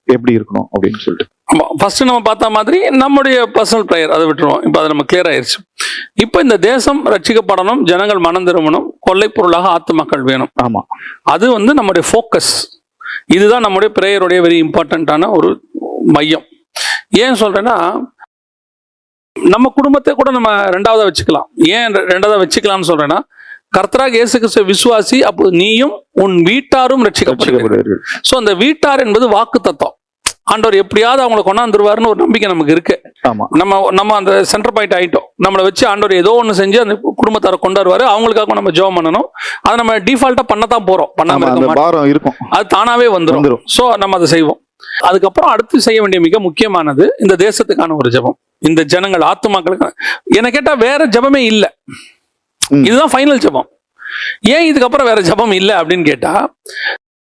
எப்படி இருக்கணும் அப்படின்னு சொல்லிட்டு. ஆமா, ஃபர்ஸ்ட் நம்ம பார்த்த மாதிரி நம்முடைய பர்சனல் ப்ரேயர் அதை விட்டுருவோம். இப்போ அது நம்ம கிளியர் ஆயிடுச்சு. இப்போ இந்த தேசம் ரட்சிக்கப்படணும், ஜனங்கள் மனம் திரும்பணும், கொள்ளை பொருளாக ஆத்துமக்கள் வேணும். ஆமா, அது நம்முடைய ஃபோக்கஸ். இதுதான் நம்முடைய ப்ரேயருடைய வெரி இம்பார்ட்டண்ட்டான ஒரு மையம். ஏன் சொல்றேன்னா, நம்ம குடும்பத்தை கூட நம்ம ரெண்டாவதா வச்சுக்கலாம். ஏன் ரெண்டாவதா வச்சுக்கலாம்னு சொல்றேன்னா, கர்த்தராக இயேசு கிறிஸ்துவை விசுவாசி, அப்போ நீயும் உன் வீட்டாரும் ரட்சிக்கப்படுவீர்கள். சோ அந்த வீட்டார் என்பது வாக்கு தத்துவம். ஆண்டவர் எப்படியாவது அவங்களை கொண்டாந்துருவாருன்னு ஒரு நம்பிக்கை நமக்கு இருக்கு. நம்ம அந்த சென்டர் பாயிண்ட் ஆயிட்டோம். நம்மளை வச்சு ஆண்டவர் ஏதோ ஒண்ணு செஞ்சு அந்த குடும்பத்தாரை கொண்டாடுவாரு. அவங்களுக்காக நம்ம ஜெபம் பண்ணணும். அதை நம்ம டிஃபால்ட்டா பண்ணத்தான் போறோம், பண்ணாம இருக்கும். அது தானாவே வந்துடும். சோ நம்ம அதை செய்வோம். அதுக்கப்புறம் அடுத்து செய்ய வேண்டிய மிக முக்கியமானது இந்த தேசத்துக்கான ஒரு ஜெபம். இந்த ஜனங்கள் ஆத்துமாக்களுக்கு என்ன கேட்டா வேற ஜெபமே இல்லை. இதுதான் ஃபைனல் ஜெபம். ஏன் இதுக்கப்புறம் வேற ஜெபம் இல்லை அப்படின்னு கேட்டா,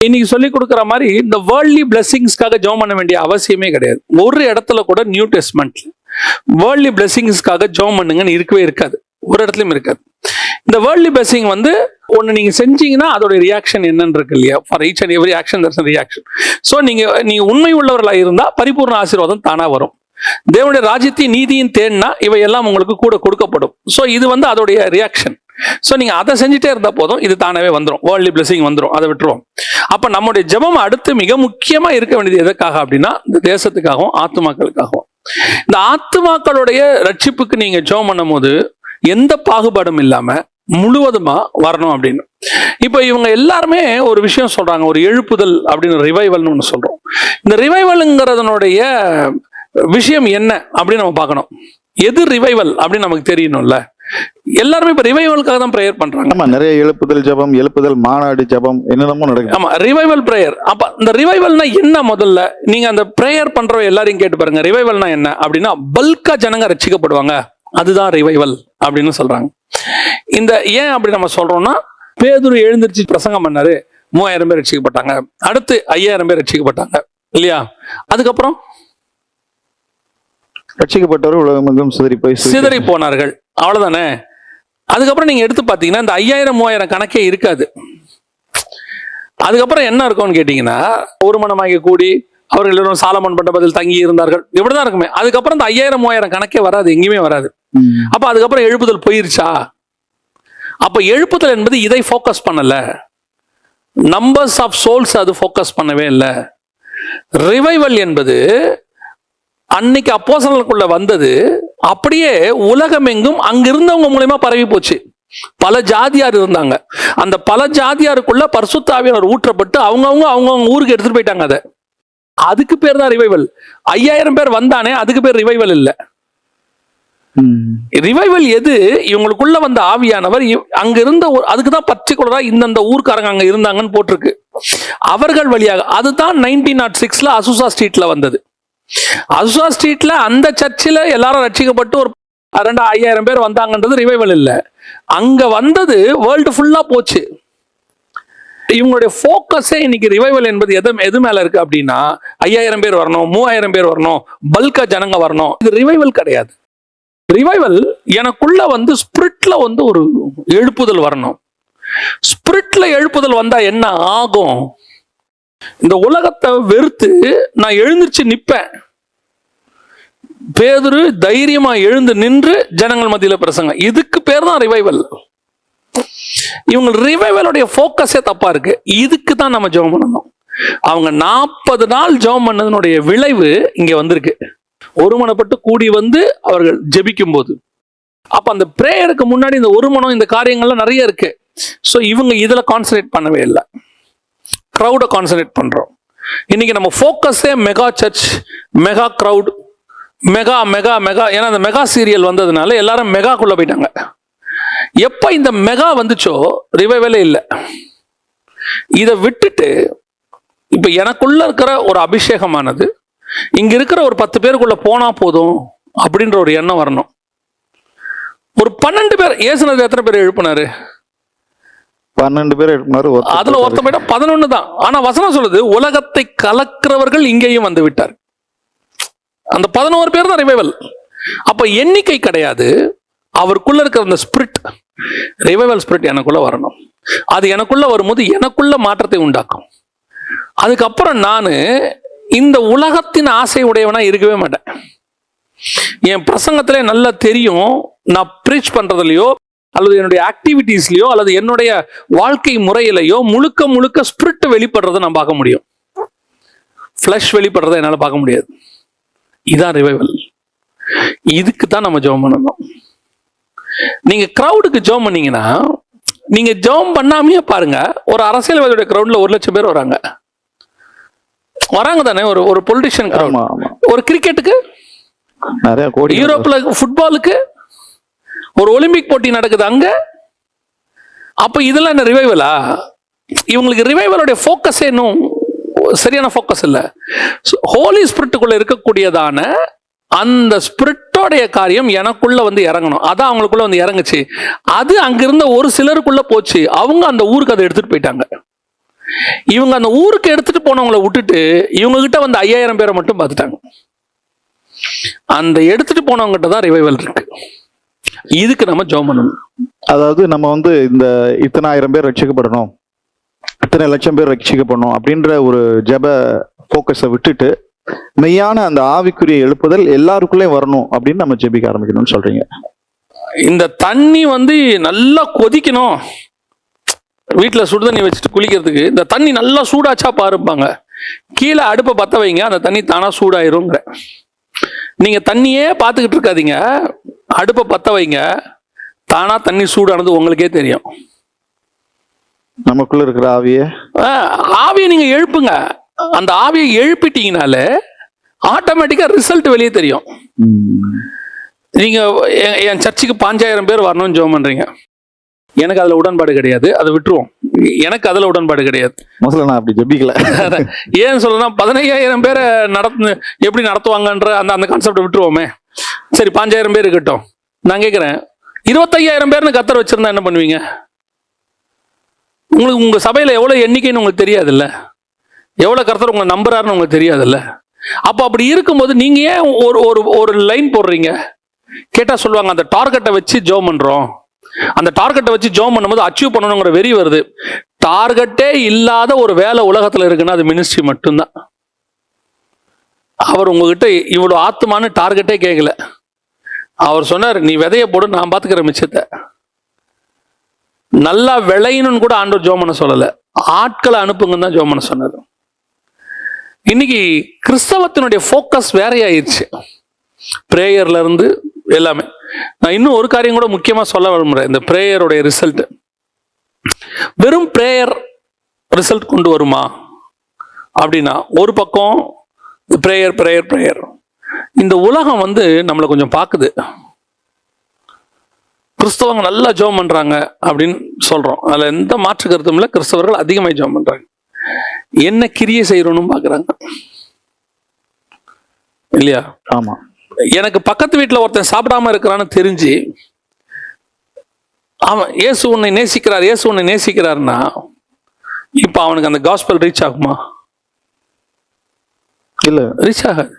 இன்னைக்கு சொல்லி கொடுக்குற மாதிரி இந்த வேர்ல்ட்லி பிளெஸிங்ஸ்க்காக ஜெபம் பண்ண வேண்டிய அவசியமே கிடையாது. ஒரு இடத்துல கூட நியூ டெஸ்ட்மெண்ட்ல வேர்ல்ட்லி பிளெஸிங்ஸ்க்காக ஜெபம் பண்ணுங்கன்னு இருக்கவே இருக்காது. ஒரு இடத்துலயும் இருக்காது. இந்த வேர்ல்ட்லி பிளெஸிங் வந்து ஒன்று நீங்க செஞ்சீங்கன்னா அதோட ரியாக்ஷன் என்னன்னு இருக்கு இல்லையா? For each and every action there's reaction. So நீங்க உண்மை உள்ளவர்களாக இருந்தா பரிபூர்ண ஆசீர்வாதம் தானா வரும். தேவனுடைய ராஜ்யத்தையும் நீதியும் தேடினா இவையெல்லாம் உங்களுக்கு கூட கொடுக்கப்படும். ஸோ இது வந்து அதோடைய ரியாக்ஷன். ஸோ நீங்க அதை செஞ்சுட்டே இருந்தா போதும், இது தானாவே வந்துடும், வேர்ல்ட்லி பிளெஸிங் வந்துடும். அதை விட்டுருவோம். அப்ப நம்முடைய ஜெபம் அடுத்து மிக முக்கியமா இருக்க வேண்டியது எதுக்காக அப்படின்னா, இந்த தேசத்துக்காகவும் ஆத்துமாக்களுக்காகவும். இந்த ஆத்துமாக்களுடைய ரட்சிப்புக்கு நீங்க ஜெபம் பண்ணும் போது எந்த பாகுபாடும் இல்லாம முழுவதுமா வரணும் அப்படின்னு. இப்ப இவங்க எல்லாருமே ஒரு விஷயம் சொல்றாங்க, ஒரு எழுப்புதல் அப்படின்னு, ரிவைவல்னு ஒண்ணு சொல்றோம். இந்த ரிவைவல்ங்கிறதனுடைய விஷயம் என்ன அப்படின்னு நம்ம பார்க்கணும். எது ரிவைவல் அப்படின்னு நமக்கு தெரியணும்ல. எல்லாருமே இப்ப ரிவைவலுக்காக தான் பிரேயர் பண்றாங்க. நிறைய எழுப்புதல் ஜெபம், எழுப்புதல் மாநாடு ஜெபம் என்னென்னமோ நடக்குது. ஆமா, ரிவைவல் பிரேயர். அப்ப இந்த ரிவைவல்னா என்ன? முதல்ல நீங்க அந்த பிரேயர் பண்றவங்க எல்லாரையும் கேட்டு பாருங்க, ரிவைவல்னா என்ன அப்படின்னா, பல்கா ஜனங்க ரட்சிக்கப்படுவாங்க, அதுதான் ரிவைவல் அப்படின்னு சொல்றாங்க. இந்த ஏன் அப்படி நம்ம சொல்றோம்னா, பேதுரு எழுந்திருச்சு பிரசங்கம் பண்ணாரு, 3000 பேர் ரட்சிக்கப்பட்டாங்க. அடுத்து 5000 பேர் ரட்சிக்கப்பட்டாங்க இல்லையா? அதுக்கப்புறம் ரட்சிக்கப்பட்டவர் உலகமெங்கும் சிதறி போனார்கள். அவ்வளவுதானே. அதுக்கப்புறம் நீங்க எடுத்து பாத்தீங்கன்னா இந்த 5000 3000 கணக்கே இருக்காது. அதுக்கப்புறம் என்ன இருக்கும்னு கேட்டீங்கன்னா, ஒரு மனமாகி கூடி அவர்கள் எல்லாரும் சாலமன் மண்டபத்தில் தங்கி இருந்தார்கள், இப்படிதான் இருக்குமே. அதுக்கப்புறம் இந்த 5000 3000 கணக்கே வராது, எங்கேயுமே வராது. அப்ப அதுக்கப்புறம் எழுப்புதல் போயிருச்சா? அப்ப எழுப்புதல் என்பது இதை ஃபோக்கஸ் பண்ணல, நம்பர்ஸ் ஆஃப் சோல்ஸ் அது ஃபோக்கஸ் பண்ணவே இல்லை. ரிவைவல் என்பது அன்னைக்கு அப்போஸ்தலர்களுக்குள்ள வந்தது, அப்படியே உலகமெங்கும் அங்க இருந்தவங்க மூலமா பரவி போச்சு. பல ஜாதியார் இருந்தாங்க, அந்த பல ஜாதியாருக்குள்ள பரிசுத்த ஆவியானவர் ஊற்றப்பட்டு அவங்கவுங்க ஊருக்கு எடுத்துட்டு போயிட்டாங்க. அதுக்கு பேர் தான் ரிவைவல். 5000 பேர் வந்தானே, அதுக்கு பேர் ரிவைவல் இல்ல. ரிவைவல் எது? இவங்களுக்குள்ள வந்த ஆவியானவர் அங்க இருந்த, அதுக்குதான் பர்டிகுலரா இந்தந்த ஊர்க்காரங்க அங்க இருந்தாங்கன்னு போட்டிருக்கு. அவர்கள் வழியாக, அதுதான் 1906 அசுசா ஸ்ட்ரீட்ல வந்தது. அசுசா ஸ்ட்ரீட்ல அந்த சர்ச்சில் எல்லாரும் ரட்சிக்கப்பட்டு ஒரு 5000 பேர் வந்தாங்கன்றது ரிவைவல் இல்ல. அங்க வந்தது வேர்ல்டு ஃபுல்லா போச்சு. இவங்களுடைய ஃபோக்கஸே இன்னைக்கு ரிவைவல் என்பது எது மேல இருக்கு அப்படின்னா, 5000 பேர் வரணும், 3000 பேர் வரணும், பல்கா ஜனங்க வரணும். இது ரிவைவல் கிடையாது. ரிவைவல் எனக்குள்ள வந்து ஸ்பிரிட்ல வந்து ஒரு எழுப்புதல் வரணும். ஸ்பிரிட்ல எழுப்புதல் வந்தா என்ன ஆகும்? இந்த உலகத்தை வெறுத்து நான் எழுந்திருச்சு நிப்பேன். பேதுரு தைரியமா எழுந்து நின்று ஜனங்கள் மத்தியில பிரசங்க. இதுக்கு பேர் தான் ரிவைவல். இவங்க ரிவைவலுடைய ஃபோக்கஸே தப்பா இருக்கு. இதுக்கு தான் நம்ம ஜெபம் பண்ணணும். அவங்க 40 நாள் ஜெபம் பண்ணதனுடைய விளைவு இங்க வந்திருக்கு. ஒருமனப்பட்டு கூடி வந்து அவர்கள் ஜெபிக்கும் போது, அப்ப அந்த பிரேயருக்கு முன்னாடி இந்த ஒருமனம், இந்த காரியங்கள்லாம் நிறைய இருக்கு. ஸோ இவங்க இதுல கான்சன்ட்ரேட் பண்ணவே இல்லை, க்ரௌட கான்சன்ட்ரேட் பண்றோம். இன்னைக்கு நம்ம ஃபோக்கஸே mega church, mega crowd, mega mega mega. ஏன்னா அந்த மெகா சீரியல் வந்ததுனால எல்லாரும் மெகாக்குள்ள போயிட்டாங்க. எப்ப இந்த மெகா வந்துச்சோ ரிவைவலே இல்லை. இதை விட்டுட்டு இப்ப எனக்குள்ள இருக்கிற ஒரு அபிஷேகமானது இங்க இருக்கிற ஒரு 10 பேருக்குள்ள போனா போதும் அப்படின்ற ஒரு எண்ணம் வரணும். ஒரு 12 பேர் ஏசுனது எத்தனை பேர் எழுப்பினாரு? 12 பேர் எழுப்பினாரு. அதுல ஒருத்த போயிட்டா 11 தான். ஆனா வசனம் சொல்லுது, உலகத்தை கலக்கிறவர்கள் இங்கேயும் வந்து விட்டார். அந்த 11 பேர் தான் ரிவைவல். அப்ப எண்ணிக்கை கிடையாது, அவருக்குள்ள இருக்கிற அந்த ஸ்பிரிட், ரிவைவல் ஸ்பிரிட் எனக்குள்ள வரணும். அது எனக்குள்ள வரும்போது எனக்குள்ள மாற்றத்தை உண்டாக்கும். அதுக்கப்புறம் நான் இந்த உலகத்தின் ஆசை உடையவனா இருக்கவே மாட்டேன். என் பிரசங்கத்திலே நல்லா தெரியும், நான் ப்ரீச் பண்றதுலையோ அல்லது என்னுடைய ஆக்டிவிட்டீஸ்லயோ அல்லது என்னுடைய வாழ்க்கை முறையிலையோ முழுக்க முழுக்க ஸ்பிரிட் வெளிப்படுறதை நான் பார்க்க முடியும். ஃப்ளஷ் வெளிப்படுறதை என்னால் பார்க்க முடியாது. இதான் ரிவைவல். இதுக்கு தான் நம்ம ஜெபம் பண்ணணும். நீங்க கிரௌடுக்கு ஜெபம் பண்ணீங்கன்னா, நீங்க ஜெபம் பண்ணாமையே பாருங்க, ஒரு அரசியல்வாதியோட கிரௌட்ல 1,00,000 பேர் வராங்க தானே. ஒரு பொலிட்டிஷியன் கிரௌட், ஆமா ஆமா, ஒரு கிரிக்கெட்டுக்கு, நிறைய கோடி, யூரோப்ல ஃபுட்பாலுக்கு, ஒரு ஒலிம்பிக் போட்டி நடக்குது அங்க. அப்ப இதெல்லாம் என்ன ரிவைவலா? இவங்களுக்கு ரிவைவலோட ஃபோக்கஸே இன்னும் சரியான ஃபோக்கஸ் இல்ல. ஹோலி ஸ்பிரிட்டுக்குள்ள இருக்கக்கூடியதான அந்த ஸ்பிரிட்டோடைய காரியம் எனக்குள்ள வந்து இறங்கணும். அதான் அவங்களுக்குள்ள வந்து இறங்குச்சு. அது அங்கிருந்த ஒரு சிலருக்குள்ள போச்சு. அவங்க அந்த ஊருக்கு அதை எடுத்துட்டு போயிட்டாங்க. இவங்க அந்த ஊருக்கு எடுத்துட்டு போனவங்களை விட்டுட்டு இவங்க கிட்ட வந்து 5,000 பேரை மட்டும் பார்த்துட்டாங்க. அந்த எடுத்துட்டு போனவங்க கிட்ட தான் ரிவைவல் இருக்கு. இதுக்கு நம்ம ஜெபம் பண்ணணும். அதாவது நம்ம வந்து இந்த இத்தனை ஆயிரம் பேர் ரட்சிக்கப்படணும், இத்தனை லட்சம் பேர் ரட்சிக்கப்படணும் அப்படின்ற ஒரு ஜெப போக்கஸை விட்டுட்டு மெய்யான அந்த ஆவிக்குரிய எழுப்புதல் எல்லாருக்குள்ளே வரணும் அப்படின்னு நம்ம ஜெபிக்க ஆரம்பிக்கணும்னு சொல்றீங்க. இந்த தண்ணி வந்து நல்லா கொதிக்கணும். வீட்டில் சுடுதண்ணி வச்சுட்டு குளிக்கிறதுக்கு இந்த தண்ணி நல்லா சூடாச்சா பாருப்பாங்க. கீழே அடுப்பை பற்ற வைங்க, அந்த தண்ணி தானா சூடாயிருங்கிற. நீங்க தண்ணியே பார்த்துக்கிட்டு இருக்காதீங்க, அடுப்பை பற்ற வைங்க, தானா தண்ணி சூடானது உங்களுக்கே தெரியும். நமக்குள்ள இருக்கிற ஆவியை நீங்க எழுப்புங்க. அந்த ஆவியை எழுப்பிட்டீங்கனாலே ஆட்டோமேட்டிக்கா ரிசல்ட் வெளியே தெரியும். நீங்க என் சர்ச்சுக்கு 5,000 பேர் வரணும்னு ஜெபம் பண்றீங்க, எனக்கு அதுல உடன்பாடு கிடையாது, அதை விட்டுருவோம். எனக்கு அதுல உடன்பாடு கிடையாது. முதல்ல நான் அப்படி ஜெபிக்கல. ஏன் சொல்லணும்னா 15,000 பேரை எப்படி நடத்துவாங்கன்ற அந்த கான்செப்டை விட்டுருவோமே. சரி, 5,000 பேர் இருக்கட்டும். நான் கேட்கிறேன், 25,000 பேர்னு கத்தர் வச்சிருந்தா என்ன பண்ணுவீங்க? உங்களுக்கு உங்க சபையில எவ்வளவு எண்ணிக்கைன்னு உங்களுக்கு தெரியாதுல்ல, எவ்வளவு கர்த்தர் உங்களை நம்புறாருன்னு உங்களுக்கு தெரியாதுல்ல. அப்போ அப்படி இருக்கும்போது நீங்க ஏன் ஒரு லைன் போடுறீங்க? கேட்டா சொல்லுவாங்க, அந்த டார்கெட்டை வச்சு ஜெபம் பண்றோம். அந்த டார்கெட்டை வச்சு ஜெபம் பண்ணும்போது அச்சீவ் பண்ணணுங்கிற வெறி வருது. டார்கெட்டே இல்லாத ஒரு வேலை உலகத்துல இருக்குன்னா அது மினிஸ்ட்ரி மட்டும்தான். அவர் உங்ககிட்ட இவ்வளவு ஆத்துமானு டார்கெட்டே கேட்கல. அவர் சொன்னார், நீ விதைய போடு, நான் பாத்துக்கிற மிச்சத்தை. நல்லா விளையணும்னு கூட ஆண்டவர் ஜெபம் பண்ண சொல்லல, ஆட்களை அனுப்புங்கன்னு தான் ஜெபம் பண்ண சொன்னார். இன்னைக்கு கிறிஸ்தவத்தினுடைய ஃபோக்கஸ் வேறையாயிருச்சு, பிரேயர்ல இருந்து எல்லாமே. நான் இன்னும் ஒரு காரியம் கூட முக்கியமா சொல்ல விரும்புறேன். இந்த பிரேயருடைய ரிசல்ட் வெறும் பிரேயர் ரிசல்ட் கொண்டு வருமா அப்படின்னா, ஒரு பக்கம் பிரேயர் பிரேயர் பிரேயர், இந்த உலகம் வந்து நம்மளை கொஞ்சம் பார்க்குது. கிறிஸ்தவங்க நல்லா ஜெபம் பண்றாங்க அப்படின்னு சொல்றோம், அதுல எந்த மாற்று கருத்தும் இல்லை. கிறிஸ்தவர்கள் அதிகமாக ஜெபம் பண்றாங்க, என்ன கிரியை செய்யறோம்னு பாக்குறாங்க இல்லையா? ஆமா. எனக்கு பக்கத்து வீட்டுல ஒருத்தன் சாப்பிடாம இருக்கிறான்னு தெரிஞ்சு அவன் இயேசு உன்னை நேசிக்கிறார், இயேசு உன்னை நேசிக்கிறார்னா இப்ப அவனுக்கு அந்த காஸ்பல் ரீச் ஆகுமா? இல்ல, ரீச் ஆகாது.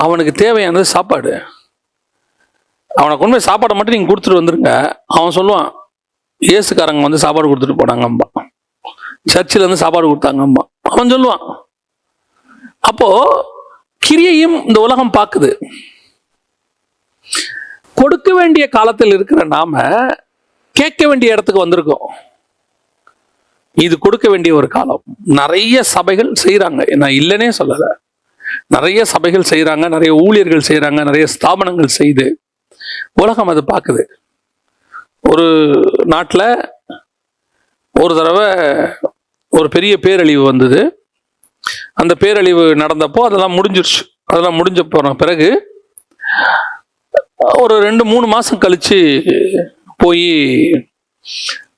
அவனுக்கு தேவையானது சாப்பாடு. அவனுக்கு உண்மை சாப்பாடை மட்டும் நீங்க கொடுத்துட்டு வந்துருங்க. அவன் சொல்லுவான், இயேசுக்காரங்க வந்து சாப்பாடு கொடுத்துட்டு போனாங்க அம்மா, சர்ச்சில் இருந்து சாப்பாடு கொடுத்தாங்க அம்மா, அவன் சொல்லுவான். அப்போ கிரியையும் இந்த உலகம் பார்க்குது. கொடுக்க வேண்டிய காலத்தில் இருக்கிற நாம கேட்க வேண்டிய இடத்துக்கு வந்திருக்கோம். இது கொடுக்க வேண்டிய ஒரு காலம். நிறைய சபைகள் செய்யறாங்க, நான் இல்லைன்னே சொல்லல. நிறைய சபைகள் செய்யறாங்க, நிறைய ஊழியர்கள் செய்யறாங்க, நிறைய ஸ்தாபனங்கள் செய்து உலகம் அது பார்க்குது. ஒரு நாட்டில் ஒரு தடவை ஒரு பெரிய பேரழிவு வந்தது. அந்த பேரழிவு நடந்தப்போ அதெல்லாம் முடிஞ்சிருச்சு. அதெல்லாம் முடிஞ்ச போன பிறகு ஒரு 2-3 மாசம் கழிச்சு போய்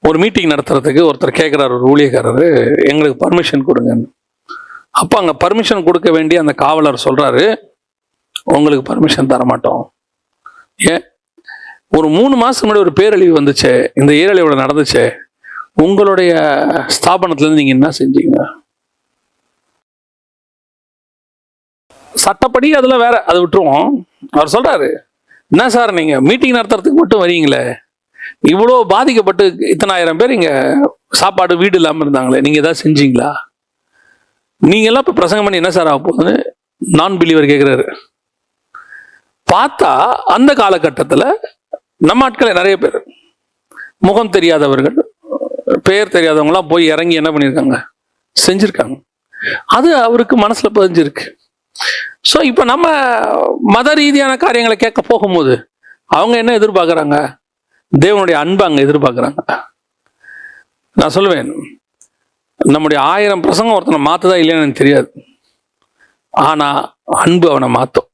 ஒரு மீட்டிங் நடத்துறதுக்கு ஒருத்தர் கேட்குறாரு, ஒரு ஊழியக்காரரு, எங்களுக்கு பர்மிஷன் கொடுங்கன்னு. அப்போ அங்கே பர்மிஷன் கொடுக்க வேண்டிய அந்த காவலர் சொல்றாரு, உங்களுக்கு பர்மிஷன் தர மாட்டோம். ஏன்? ஒரு 3 மாசம் முன்னாடி ஒரு பேரழிவு வந்துச்சு, இந்த ஏரழிவோட நடந்துச்சு, உங்களுடைய ஸ்தாபனத்துல நீங்க என்ன செஞ்சீங்க? சட்டப்படி அதுல வேற, அதை விட்டுருவோம். அவர் சொல்றாரு, என்ன சார் நீங்க மீட்டிங் நடத்துறதுக்கு மட்டும் வரீங்களே, இவ்வளோ பாதிக்கப்பட்டு இத்தனை ஆயிரம் பேர் இங்க சாப்பாடு வீடு இல்லாம இருந்தாங்களே, நீங்க ஏதாவது செஞ்சீங்களா? நீங்க எல்லாம் இப்ப பிரசங்கம் பண்ணி என்ன சார் ஆக போகுதுன்னு நான் பிலீவர் கேட்கிறாரு. பார்த்தா அந்த காலகட்டத்தில் நம்ம ஆட்களை நிறைய பேர், முகம் தெரியாதவர்கள், பெயர் தெரியாதவங்களாம் போய் இறங்கி என்ன பண்ணியிருக்காங்க, செஞ்சிருக்காங்க. அது அவருக்கு மனசுல பதிஞ்சிருக்கு. ஸோ இப்போ நம்ம மத ரீதியான காரியங்களை கேட்க போகும்போது அவங்க என்ன எதிர்பார்க்குறாங்க? தேவனுடைய அன்பு அங்கே எதிர்பார்க்குறாங்க. நான் சொல்லுவேன், நம்முடைய 1000 பிரசங்கம் ஒருத்தனை மாற்றுதா இல்லைன்னு எனக்கு தெரியாது, ஆனால் அன்பு அவனை மாற்றும்.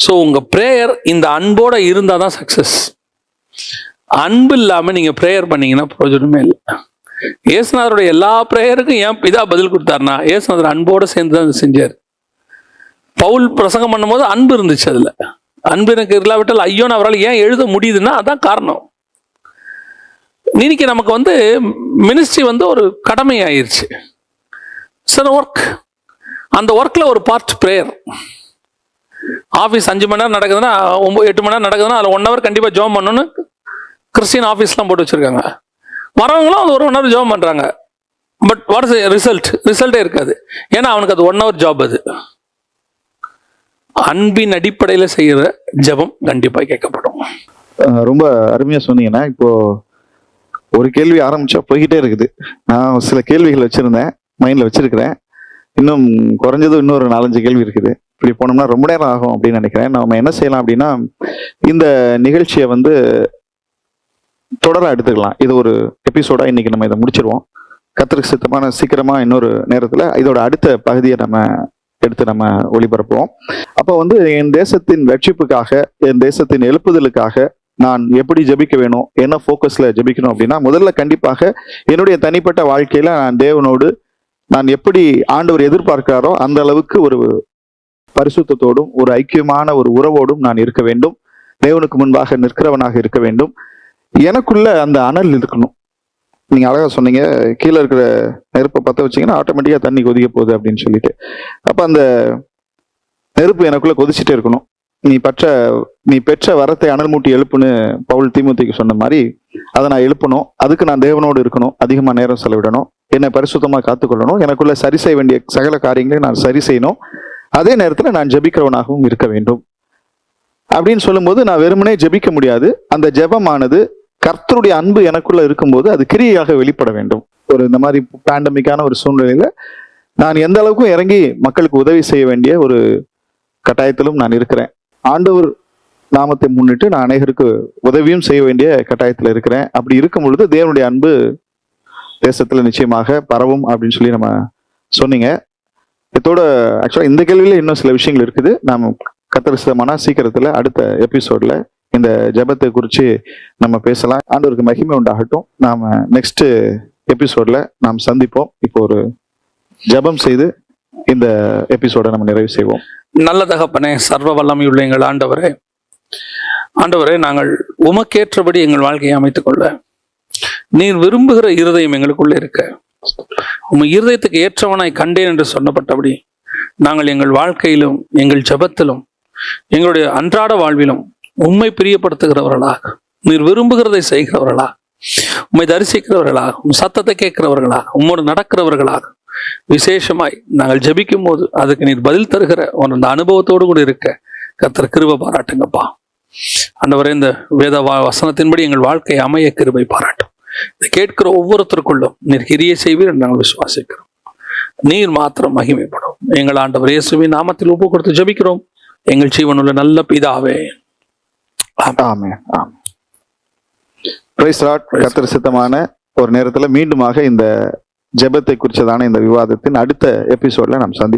ஸோ உங்கள் ப்ரேயர் இந்த அன்போடு இருந்தால் தான் சக்ஸஸ். அன்பு இல்லாமல் நீங்கள் ப்ரேயர் பண்ணீங்கன்னா பிரயோஜனமே இல்லை. இயேசுநாதருடைய எல்லா ப்ரேயருக்கும் ஏன் பிதா பதில் கொடுத்தாருன்னா, இயேசுநாதர் அன்போடு சேர்ந்து தான் செஞ்சார். பவுல் பிரசங்கம் பண்ணும்போது அன்பு இருந்துச்சு. அதில் அன்பு எனக்கு இல்லாவிட்டால் ஐயோன்னு அவரால் ஏன் எழுத முடியுதுன்னா அதான் காரணம். இன்னைக்கு நமக்கு மினிஸ்ட்ரி ஒரு கடமை ஆயிடுச்சு. சார் ஒர்க், அந்த ஒர்க்கில் ஒரு பார்ட் ப்ரேயர். ஆஃபீஸ் 5 மணி நேரம் நடக்குதுன்னா 8 மணி நேரம் நடக்குதுன்னா அதில் 1 ஹவர் கண்டிப்பாக ஜோம் பண்ணணும்னு கிறிஸ்டியன் ஆஃபீஸ்லாம் போட்டு வச்சுருக்காங்க. வரவங்களும் அது 1 ஹவர் ஜோம் பண்ணுறாங்க. பட் வாட் இஸ் ரிசல்ட்டே இருக்காது. ஏன்னா அவனுக்கு அது 1 ஹவர் ஜாப். அது அன்பின் அடிப்படையில் செய்கிற ஜெபம் கண்டிப்பாக கேட்கப்படும். ரொம்ப அருமையாக சொன்னீங்கன்னா, இப்போ ஒரு கேள்வி ஆரம்பிச்சா போய்கிட்டே இருக்குது. நான் சில கேள்விகள் வச்சிருந்தேன், மைண்டில் வச்சிருக்கிறேன். இன்னும் குறைஞ்சது இன்னொரு 4-5 கேள்வி இருக்குது. இப்படி போனோம்னா ரொம்ப நேரம் ஆகும் அப்படின்னு நினைக்கிறேன். நம்ம என்ன செய்யலாம் அப்படின்னா, இந்த நிகழ்ச்சியை தொடர எடுத்துக்கலாம். இது ஒரு எபிசோடா இன்னைக்கு நம்ம இதை முடிச்சிருவோம். கர்த்தருக்கு சித்தமான சீக்கிரமா இன்னொரு நேரத்தில் இதோட அடுத்த பகுதியை நம்ம எடுத்து நம்ம ஒளிபரப்புவோம். அப்போ என் தேசத்தின் ரட்சிப்புக்காக, என் தேசத்தின் எழுப்புதலுக்காக நான் எப்படி ஜெபிக்க வேணும், என்ன ஃபோக்கஸ்ல ஜெபிக்கணும் அப்படின்னா, முதல்ல கண்டிப்பாக என்னுடைய தனிப்பட்ட வாழ்க்கையில நான் தேவனோடு நான் எப்படி ஆண்டவர் எதிர்பார்க்கிறாரோ அந்த அளவுக்கு ஒரு பரிசுத்தத்தோடும் ஒரு ஐக்கியமான ஒரு உறவோடும் நான் இருக்க வேண்டும். தேவனுக்கு முன்பாக நிற்கிறவனாக இருக்க வேண்டும். எனக்குள்ள அந்த அனல் இருக்கணும். நீங்க அழகா சொன்னீங்க, கீழே இருக்கிற நெருப்பை பற்ற வச்சீங்கன்னா ஆட்டோமேட்டிக்கா தண்ணி கொதிக்க போகுது அப்படின்னு சொல்லிட்டு. அப்ப அந்த நெருப்பு எனக்குள்ள கொதிச்சுட்டே இருக்கணும். நீ பெற்ற வரத்தை அனல் மூட்டி எழுப்புன்னு பவுல் தீமோத்தேயுக்கு சொன்ன மாதிரி அதை நான் எழுப்பணும். அதுக்கு நான் தேவனோடு இருக்கணும், அதிகமா நேரம் செலவிடணும், என்னை பரிசுத்தமா காத்துக்கொள்ளணும், எனக்குள்ள சரி செய்ய வேண்டிய சகல காரியங்களையும் நான் சரி செய்யணும், அதே நேரத்துல நான் ஜெபிக்கிறவனாகவும் இருக்க வேண்டும் அப்படின்னு சொல்லும்போது நான் வெறுமனே ஜெபிக்க முடியாது. அந்த ஜெபமானது கர்த்தருடைய அன்பு எனக்குள்ள இருக்கும்போது அது கிரியையாக வெளிப்பட வேண்டும். இந்த மாதிரி பேண்டமிக்கான ஒரு சூழ்நிலையில நான் எந்த அளவுக்கும் இறங்கி மக்களுக்கு உதவி செய்ய வேண்டிய ஒரு கட்டாயத்திலும் நான் இருக்கிறேன். ஆண்டவர் நாமத்தை முன்னிட்டு நான் அநேகருக்கு உதவியும் செய்ய வேண்டிய கட்டாயத்தில் இருக்கிறேன். அப்படி இருக்கும் பொழுது தேவனுடைய அன்பு தேசத்துல நிச்சயமாக பரவும் அப்படின்னு சொல்லி நம்ம சொன்னீங்க. இதோட ஆக்சுவலா இந்த கேள்வியில இன்னும் சில விஷயங்கள் இருக்குது. நாம் கர்த்தரிசமான சீக்கிரத்துல அடுத்த எபிசோட்ல இந்த ஜெபத்தை குறித்து நம்ம பேசலாம். ஆண்டவருக்கு மகிமை உண்டாகட்டும். நாம நெக்ஸ்ட் எபிசோட்ல நாம் சந்திப்போம். இப்போ ஒரு ஜெபம் செய்து இந்த எபிசோட நம்ம நிறைவு செய்வோம். நல்ல தகப்பனே, சர்வ வல்லமையுள்ள எங்கள் ஆண்டவரே, நாங்கள் உமக்கேற்றபடி எங்கள் வாழ்க்கையை அமைத்துக் கொள்ள நீர் விரும்புகிற இருதயம் எங்களுக்குள்ள இருக்க, உம் இருதயத்துக்கு ஏற்றவனாய் கண்டேன் என்று சொன்னப்பட்டபடி நாங்கள் எங்கள் வாழ்க்கையிலும் எங்கள் ஜெபத்திலும் எங்களுடைய அன்றாட வாழ்விலும் உம்மை பிரியப்படுத்துகிறவர்களாக, நீர் விரும்புகிறதை செய்கிறவர்களாக, உம்மை தரிசிக்கிறவர்களாக, உம் சத்தத்தை கேட்கிறவர்களாக, உம்மோடு நடக்கிறவர்களாக விசேஷமாய் நாங்கள் ஜெபிக்கும் போது அதுக்கு நீர் பதில் தருகிற அந்த அனுபவத்தோடு கூட இருக்க கர்த்தர் கிருபை பாராட்டுங்கப்பா. ஆண்டவரே, இந்த வேத வசனத்தின்படி எங்கள் வாழ்க்கை அமைய கிருபை பாராட்டும். இதை கேட்கிற ஒவ்வொருத்தருக்குள்ளும் நீர் கிரியை செய்வீர் என்று நாங்கள் விசுவாசிக்கிறோம். நீர் மாத்திரம் மகிமைப்படும். எங்கள் ஆண்டவர் இயேசுவின் நாமத்தில் ஒப்பு கொடுத்து ஜெபிக்கிறோம் எங்கள் ஜீவனுள்ள நல்ல பிதாவே. ஆமென். ஆமென். Praise Lord. கர்த்தர் சித்தமான ஒரு நேரத்துல மீண்டுமாக இந்த ஜெபத்தை குறிச்சதான இந்த விவாதத்தின் அடுத்த எபிசோட்ல நாம் சந்திப்போம்.